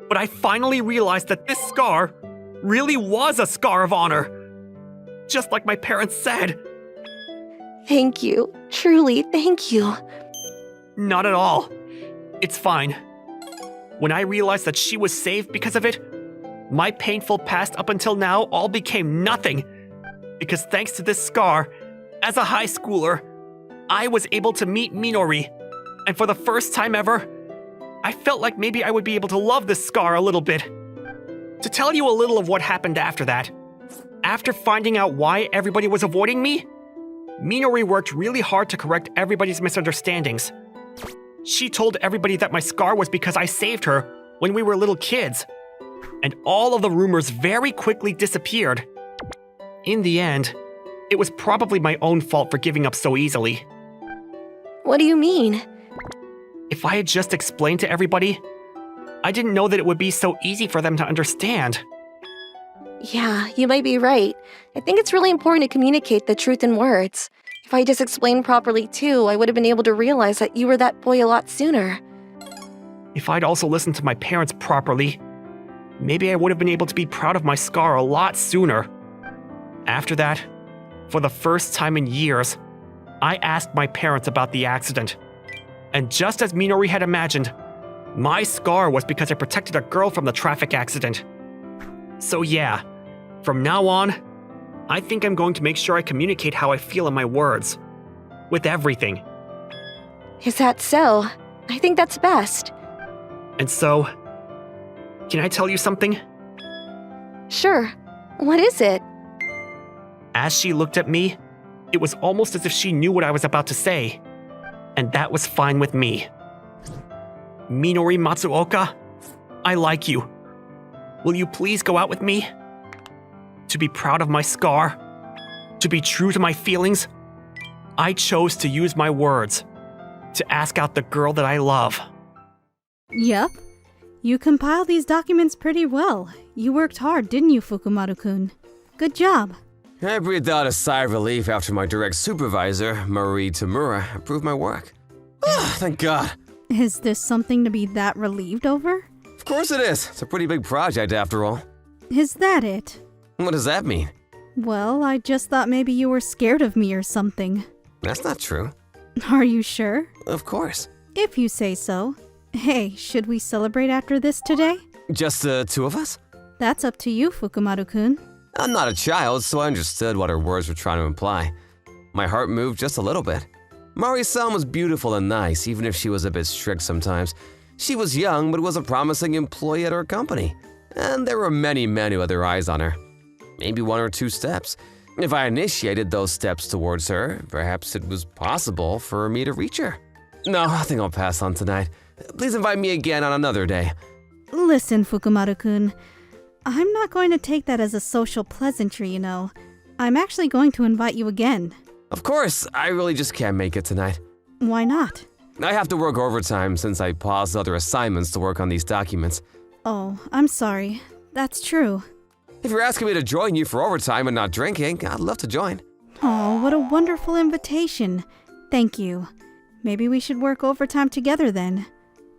But I finally realized that this scar really was a scar of honor. Just like my parents said. Thank you, truly thank you. Not at all. It's fine. When I realized that she was saved because of it, my painful past up until now all became nothing. Because thanks to this scar, as a high schooler, I was able to meet Minori. And for the first time ever, I felt like maybe I would be able to love this scar a little bit. To tell you a little of what happened after that, after finding out why everybody was avoiding me, Minori worked really hard to correct everybody's misunderstandings. She told everybody that my scar was because I saved her when we were little kids. And all of the rumors very quickly disappeared. In the end, it was probably my own fault for giving up so easily. What do you mean? If I had just explained to everybody, I didn't know that it would be so easy for them to understand. Yeah, you might be right. I think it's really important to communicate the truth in words. If I just explained properly too, I would have been able to realize that you were that boy a lot sooner. If I'd also listened to my parents properly, maybe I would have been able to be proud of my scar a lot sooner. After that, for the first time in years, I asked my parents about the accident. And just as Minori had imagined, my scar was because I protected a girl from the traffic accident. So yeah, from now on, I think I'm going to make sure I communicate how I feel in my words. With everything. Is that so? I think that's best. And so, can I tell you something? Sure. What is it? As she looked at me, it was almost as if she knew what I was about to say. And that was fine with me. Minori Matsuoka, I like you. Will you please go out with me? To be proud of my scar? To be true to my feelings? I chose to use my words to ask out the girl that I love. Yep. You compiled these documents pretty well. You worked hard, didn't you, Fukumaru-kun? Good job. I breathed out a sigh of relief after my direct supervisor, Marie Tamura, approved my work. Thank God. Is this something to be that relieved over? Of course it is. It's a pretty big project after all. Is that it? What does that mean? Well, I just thought maybe you were scared of me or something. That's not true. Are you sure? Of course. If you say so. Hey, should we celebrate after this today? Just the two of us? That's up to you, Fukumaru-kun. I'm not a child, so I understood what her words were trying to imply. My heart moved just a little bit. Mari-san was beautiful and nice, even if she was a bit strict sometimes. She was young, but was a promising employee at her company. And there were many who had their eyes on her. Maybe 1 or 2 steps. If I initiated those steps towards her, perhaps it was possible for me to reach her. No, I think I'll pass on tonight. Please invite me again on another day. Listen, Fukumaru-kun. I'm not going to take that as a social pleasantry, you know. I'm actually going to invite you again. Of course, I really just can't make it tonight. Why not? I have to work overtime since I paused other assignments to work on these documents. Oh, I'm sorry. That's true. If you're asking me to join you for overtime and not drinking, I'd love to join. Oh, what a wonderful invitation. Thank you. Maybe we should work overtime together then.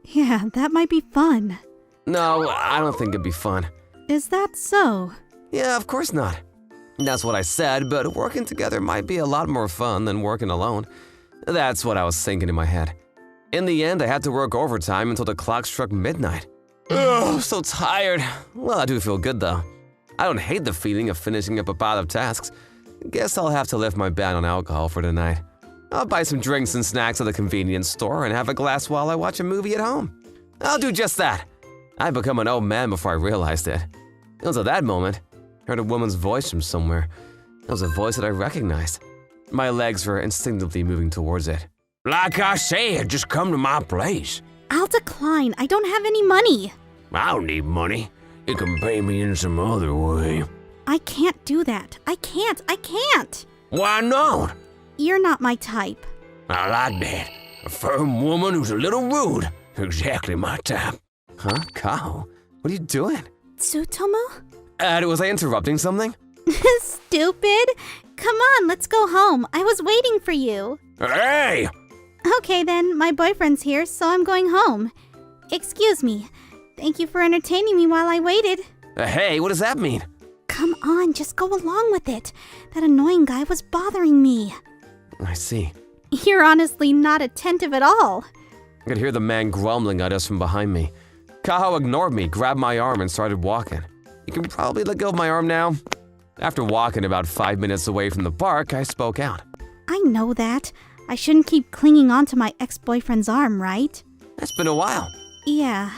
Yeah, that might be fun. No, I don't think it'd be fun. Is that so? Yeah, of course not. That's what I said, but working together might be a lot more fun than working alone. That's what I was thinking in my head. In the end, I had to work overtime until the clock struck midnight. Ugh, so tired. Well, I do feel good though. I don't hate the feeling of finishing up a pile of tasks. Guess I'll have to lift my ban on alcohol for tonight. I'll buy some drinks and snacks at the convenience store and have a glass while I watch a movie at home. I'll do just that. I'd become an old man before I realized it. It was at that moment I heard a woman's voice from somewhere. It was a voice that I recognized. My legs were instinctively moving towards it. Like I said, just come to my place. I'll decline. I don't have any money. I don't need money. You can pay me in some other way. I can't do that. I can't. Why not? You're not my type. I like that. A firm woman who's a little rude. Exactly my type. Huh? Kaho? What are you doing? Tsutomu? Was I interrupting something? Stupid. Come on, let's go home. I was waiting for you. Hey! Okay then, my boyfriend's here, so I'm going home. Excuse me. Thank you for entertaining me while I waited. Hey, what does that mean? Come on, just go along with it. That annoying guy was bothering me. I see. You're honestly not attentive at all. I could hear the man grumbling at us from behind me. Kaho ignored me, grabbed my arm, and started walking. You can probably let go of my arm now. After walking about 5 minutes away from the park, I spoke out. I know that. I shouldn't keep clinging onto my ex-boyfriend's arm, right? It's been a while. Yeah.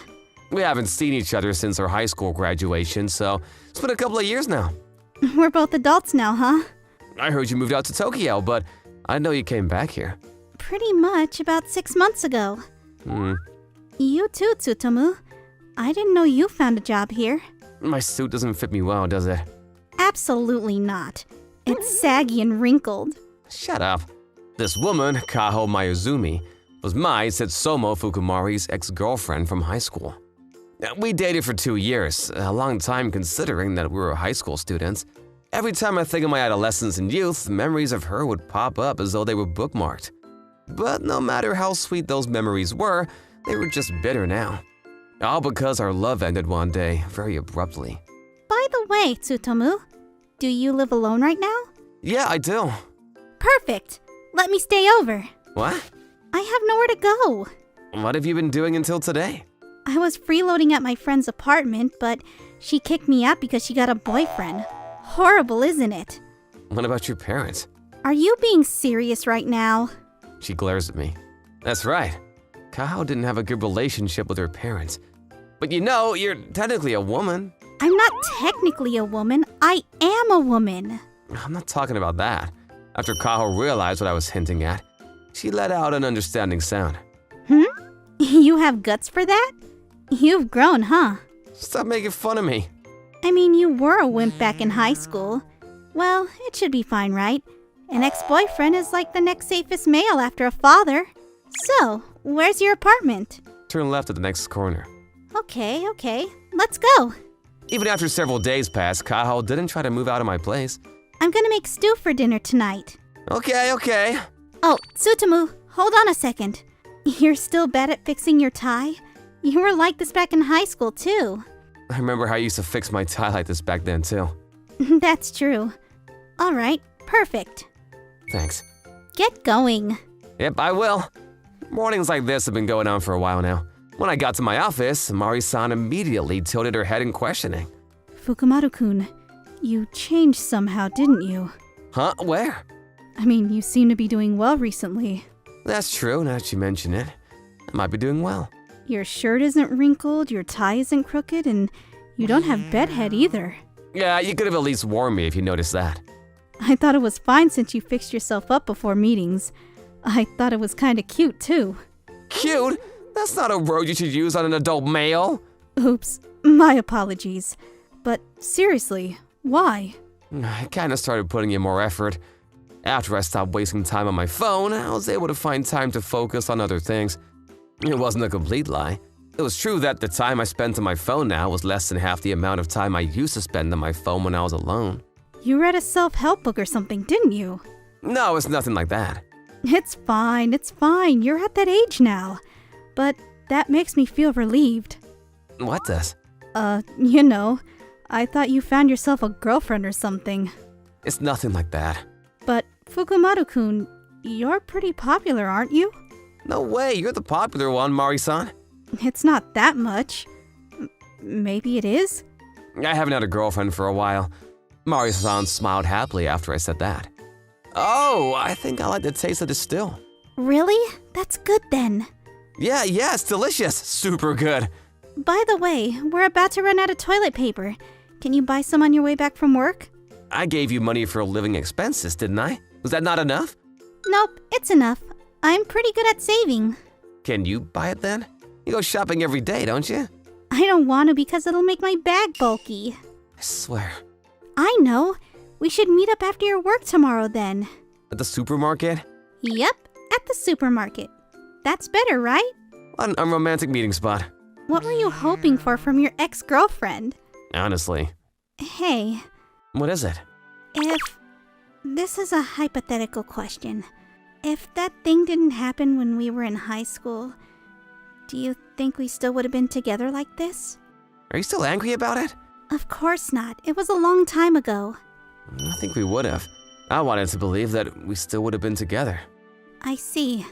We haven't seen each other since our high school graduation, so it's been a couple of years now. We're both adults now, huh? I heard you moved out to Tokyo, but I didn't know you came back here. Pretty much about 6 months ago. You too, Tsutomu. I didn't know you found a job here. My suit doesn't fit me well, does it? Absolutely not. It's saggy and wrinkled. Shut up. This woman, Kaho Mayuzumi, was my Setsumo Fukumari's ex-girlfriend from high school. We dated for 2 years, a long time considering that we were high school students. Every time I think of my adolescence and youth, memories of her would pop up as though they were bookmarked. But no matter how sweet those memories were, they were just bitter now. All because our love ended one day, very abruptly. By the way, Tsutomu, do you live alone right now? Yeah, I do. Perfect. Let me stay over. What? I have nowhere to go. What have you been doing until today? I was freeloading at my friend's apartment, but she kicked me out because she got a boyfriend. Horrible, isn't it? What about your parents? Are you being serious right now? She glares at me. That's right. Kaho didn't have a good relationship with her parents. But you know, you're technically a woman. I'm not technically a woman. I am a woman. I'm not talking about that. After Kaho realized what I was hinting at, she let out an understanding sound. You have guts for that? You've grown, huh? Stop making fun of me. I mean, you were a wimp back in high school. Well, it should be fine, right? An ex-boyfriend is like the next safest male after a father. So, where's your apartment? Turn left at the next corner. Okay. Let's go. Even after several days passed, Kaho didn't try to move out of my place. I'm gonna make stew for dinner tonight. Okay. Oh, Tsutomu, hold on a second. You're still bad at fixing your tie? You were like this back in high school, too. I remember how I used to fix my tie like this back then, too. That's true. All right, perfect. Thanks. Get going. Yep, I will. Mornings like this have been going on for a while now. When I got to my office, Mari-san immediately tilted her head in questioning. Fukumaru-kun, you changed somehow, didn't you? Huh? Where? I mean, you seem to be doing well recently. That's true, now that you mention it. I might be doing well. Your shirt isn't wrinkled, your tie isn't crooked, and you don't have bedhead either. Yeah, you could have at least warned me if you noticed that. I thought it was fine since you fixed yourself up before meetings. I thought it was kinda cute, too. Cute? That's not a word you should use on an adult male. Oops, my apologies. But seriously, why? I kinda started putting in more effort. After I stopped wasting time on my phone, I was able to find time to focus on other things. It wasn't a complete lie. It was true that the time I spent on my phone now was less than half the amount of time I used to spend on my phone when I was alone. You read a self-help book or something, didn't you? No, it's nothing like that. It's fine. You're at that age now. But that makes me feel relieved. What does? You know, I thought you found yourself a girlfriend or something. It's nothing like that. But Fukumaru-kun, you're pretty popular, aren't you? No way, you're the popular one, Mari-san. It's not that much. Maybe it is? I haven't had a girlfriend for a while. Mari-san smiled happily after I said that. Oh, I think I like the taste of this still. Really? That's good then. Yeah, it's delicious. Super good. By the way, we're about to run out of toilet paper. Can you buy some on your way back from work? I gave you money for living expenses, didn't I? Was that not enough? Nope, it's enough. I'm pretty good at saving. Can you buy it then? You go shopping every day, don't you? I don't want to because it'll make my bag bulky. I swear. I know. We should meet up after your work tomorrow then. At the supermarket? Yep, at the supermarket. That's better, right? An unromantic meeting spot. What were you hoping for from your ex-girlfriend? Honestly. Hey, What is it? if... This is a hypothetical question. If that thing didn't happen when we were in high school, do you think we still would have been together like this? Are you still angry about it? Of course not. It was a long time ago. I think we would have. I wanted to believe that we still would have been together. I see.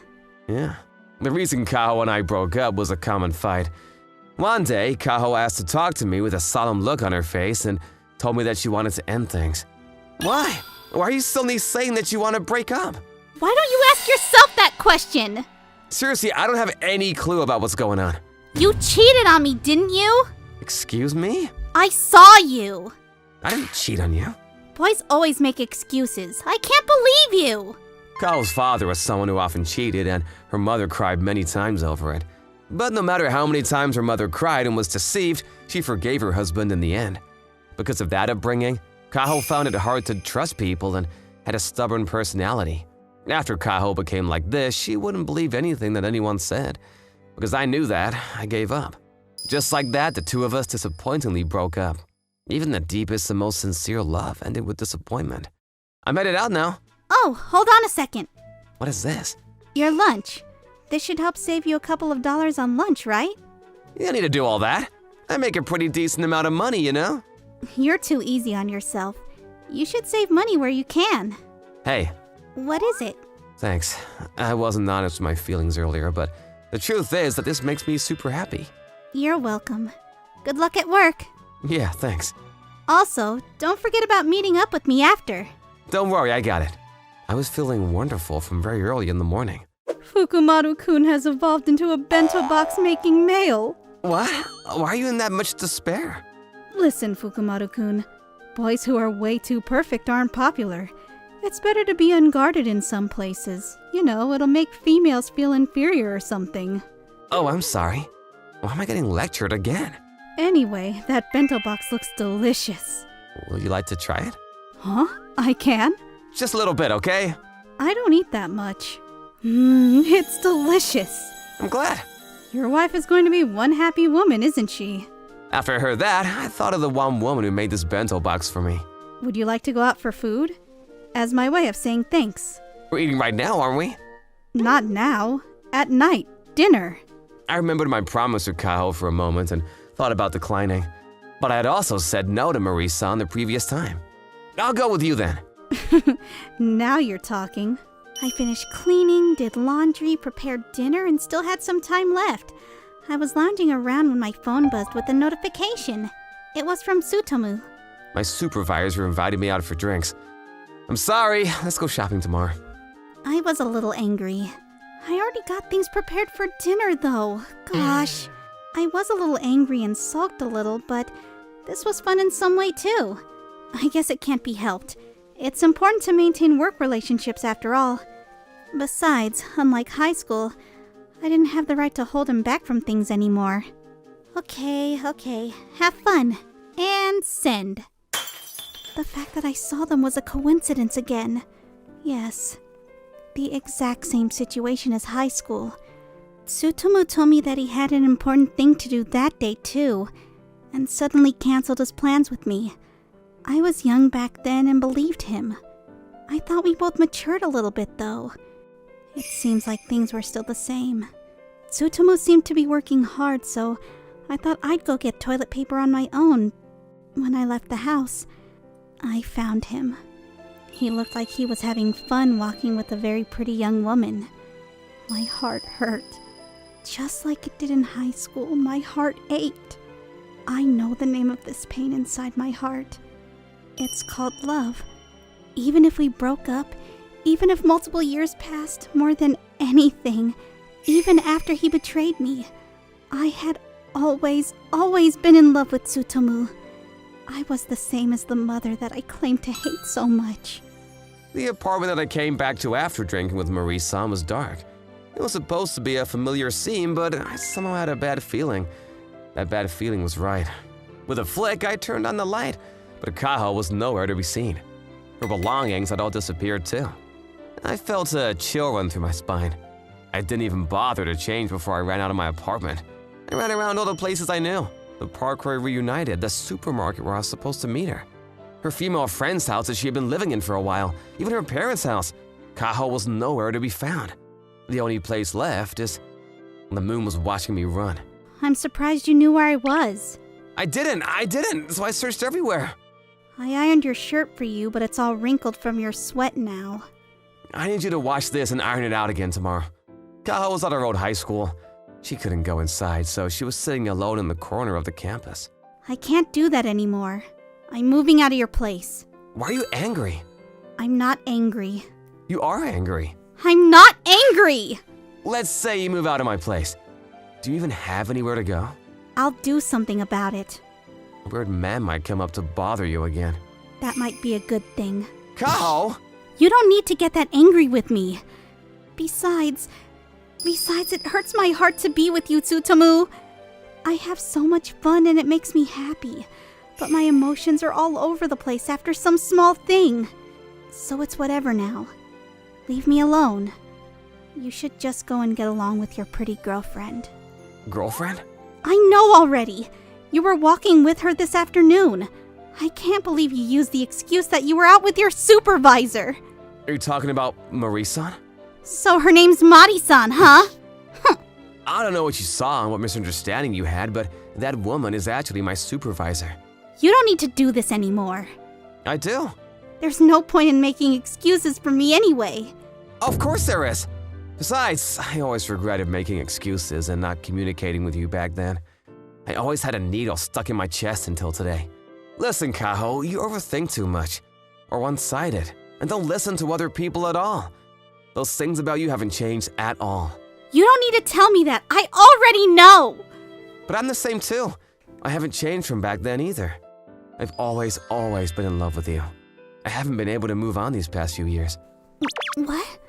Yeah. The reason Kaho and I broke up was a common fight. One day, Kaho asked to talk to me with a solemn look on her face and told me that she wanted to end things. Why? Why are you suddenly saying that you want to break up? Why don't you ask yourself that question? Seriously, I don't have any clue about what's going on. You cheated on me, didn't you? Excuse me? I saw you. I didn't cheat on you. Boys always make excuses. I can't believe you. Kaho's father was someone who often cheated, and her mother cried many times over it. But no matter how many times her mother cried and was deceived, she forgave her husband in the end. Because of that upbringing, Kaho found it hard to trust people and had a stubborn personality. After Kaho became like this, she wouldn't believe anything that anyone said. Because I knew that, I gave up. Just like that, the two of us disappointingly broke up. Even the deepest and most sincere love ended with disappointment. I'm headed out now. Oh, hold on a second. What is this? Your lunch. This should help save you a couple of dollars on lunch, right? You don't need to do all that. I make a pretty decent amount of money, you know? You're too easy on yourself. You should save money where you can. Hey, What is it? thanks. I wasn't honest with my feelings earlier, but the truth is that this makes me super happy. You're welcome. Good luck at work. Yeah, thanks. Also, don't forget about meeting up with me after. Don't worry, I got it. I was feeling wonderful from very early in the morning. Fukumaru-kun has evolved into a bento box making male. What? Why are you in that much despair? Listen, Fukumaru-kun. Boys who are way too perfect aren't popular. It's better to be unguarded in some places. You know, it'll make females feel inferior or something. Oh, I'm sorry. Why am I getting lectured again? Anyway, that bento box looks delicious. Would you like to try it? Huh? I can? Just a little bit, okay? I don't eat that much. It's delicious. I'm glad. Your wife is going to be one happy woman, isn't she? After I heard that, I thought of the one woman who made this bento box for me. Would you like to go out for food? As my way of saying thanks. We're eating right now, aren't we? Not now. At night. Dinner. I remembered my promise to Kaho for a moment and thought about declining. But I had also said no to Marie-san the previous time. I'll go with you then. Now you're talking. I finished cleaning, did laundry, prepared dinner, and still had some time left. I was lounging around when my phone buzzed with a notification. It was from Tsutomu. My supervisor invited me out for drinks. I'm sorry, let's go shopping tomorrow. I was a little angry. I already got things prepared for dinner, though. Gosh. I was a little angry and sulked a little, but this was fun in some way, too. I guess it can't be helped. It's important to maintain work relationships after all. Besides, unlike high school, I didn't have the right to hold him back from things anymore. Okay. Have fun. And send. The fact that I saw them was a coincidence again. Yes. The exact same situation as high school. Tsutomu told me that he had an important thing to do that day too, and suddenly canceled his plans with me. I was young back then and believed him. I thought we both matured a little bit though. It seems like things were still the same. Tsutomu seemed to be working hard, so I thought I'd go get toilet paper on my own. When I left the house, I found him. He looked like he was having fun walking with a very pretty young woman. My heart hurt. Just like it did in high school, my heart ached. I know the name of this pain inside my heart. It's called love. Even if we broke up, even if multiple years passed, more than anything, even after he betrayed me, I had always been in love with Tsutomu. I was the same as the mother that I claimed to hate so much. The apartment that I came back to after drinking with Marie-san was dark. It was supposed to be a familiar scene, but I somehow had a bad feeling. That bad feeling was right. With a flick, I turned on the light, but Kaho was nowhere to be seen. Her belongings had all disappeared too. I felt a chill run through my spine. I didn't even bother to change before I ran out of my apartment. I ran around all the places I knew. The park where we reunited, the supermarket where I was supposed to meet her. Her female friend's house that she had been living in for a while, even her parents' house. Kaho was nowhere to be found. The only place left is the moon was watching me run. I'm surprised you knew where I was. I didn't, so I searched everywhere. I ironed your shirt for you, but it's all wrinkled from your sweat now. I need you to wash this and iron it out again tomorrow. Kaho was at her old high school. She couldn't go inside, so she was sitting alone in the corner of the campus. I can't do that anymore. I'm moving out of your place. Why are you angry? I'm not angry. You are angry. I'm not angry! Let's say you move out of my place. Do you even have anywhere to go? I'll do something about it. A weird man might come up to bother you again. That might be a good thing. Kaho! You don't need to get that angry with me. Besides, it hurts my heart to be with you, Tsutomu. I have so much fun and it makes me happy. But my emotions are all over the place after some small thing. So it's whatever now. Leave me alone. You should just go and get along with your pretty girlfriend. Girlfriend? I know already. You were walking with her this afternoon. I can't believe you used the excuse that you were out with your supervisor. Are you talking about Marie-san? So her name's Mari-san, huh? I don't know what you saw and what misunderstanding you had, but that woman is actually my supervisor. You don't need to do this anymore. I do. There's no point in making excuses for me anyway. Of course there is. Besides, I always regretted making excuses and not communicating with you back then. I always had a needle stuck in my chest until today. Listen, Kaho, you overthink too much. Or one-sided. And don't listen to other people at all. Those things about you haven't changed at all. You don't need to tell me that. I already know. But I'm the same too. I haven't changed from back then either. I've always been in love with you. I haven't been able to move on these past few years. What?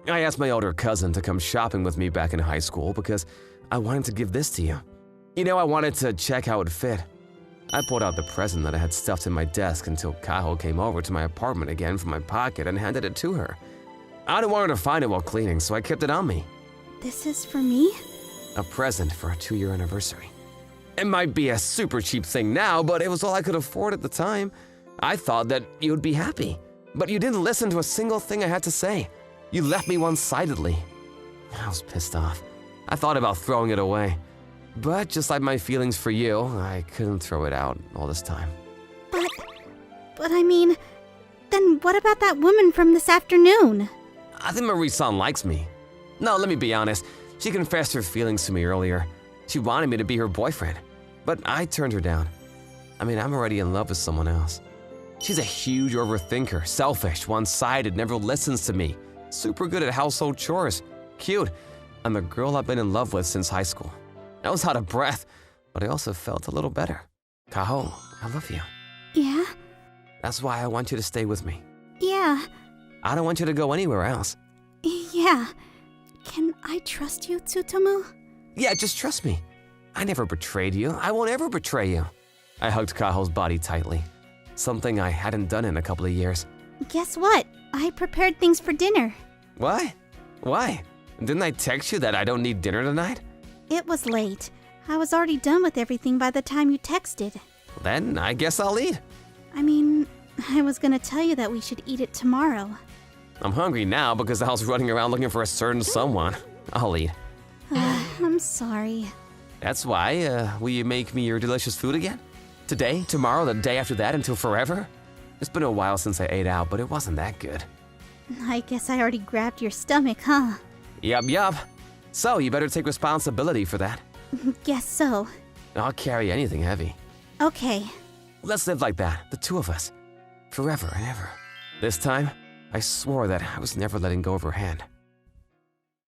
I asked my older cousin to come shopping with me back in high school because I wanted to give this to you. You know, I wanted to check how it fit. I pulled out the present that I had stuffed in my desk until Kaho came over to my apartment again from my pocket and handed it to her. I didn't want her to find it while cleaning, so I kept it on me. This is for me? A present for a 2-year anniversary. It might be a super cheap thing now, but it was all I could afford at the time. I thought that you would be happy, but you didn't listen to a single thing I had to say. You left me one-sidedly. I was pissed off. I thought about throwing it away. But just like my feelings for you, I couldn't throw it out all this time. But I mean, then what about that woman from this afternoon? I think Marie-san likes me. No, let me be honest. She confessed her feelings to me earlier. She wanted me to be her boyfriend, but I turned her down. I mean, I'm already in love with someone else. She's a huge overthinker, selfish, one-sided, never listens to me. Super good at household chores. Cute. I'm the girl I've been in love with since high school. I was out of breath, but I also felt a little better. Kaho, I love you. Yeah? That's why I want you to stay with me. Yeah. I don't want you to go anywhere else. Yeah. Can I trust you, Tsutomu? Yeah, just trust me. I never betrayed you. I won't ever betray you. I hugged Kaho's body tightly, something I hadn't done in a couple of years. Guess what? I prepared things for dinner. What? Why? Didn't I text you that I don't need dinner tonight? It was late. I was already done with everything by the time you texted. Then I guess I'll eat. I mean, I was gonna tell you that we should eat it tomorrow. I'm hungry now because I was running around looking for a certain someone. I'll eat. I'm sorry. That's why, will you make me your delicious food again? Today, tomorrow, the day after that, until forever? It's been a while since I ate out, but it wasn't that good. I guess I already grabbed your stomach, huh? Yup. So, you better take responsibility for that. Guess so. I'll carry anything heavy. Okay. Let's live like that, the two of us. Forever and ever. This time, I swore that I was never letting go of her hand.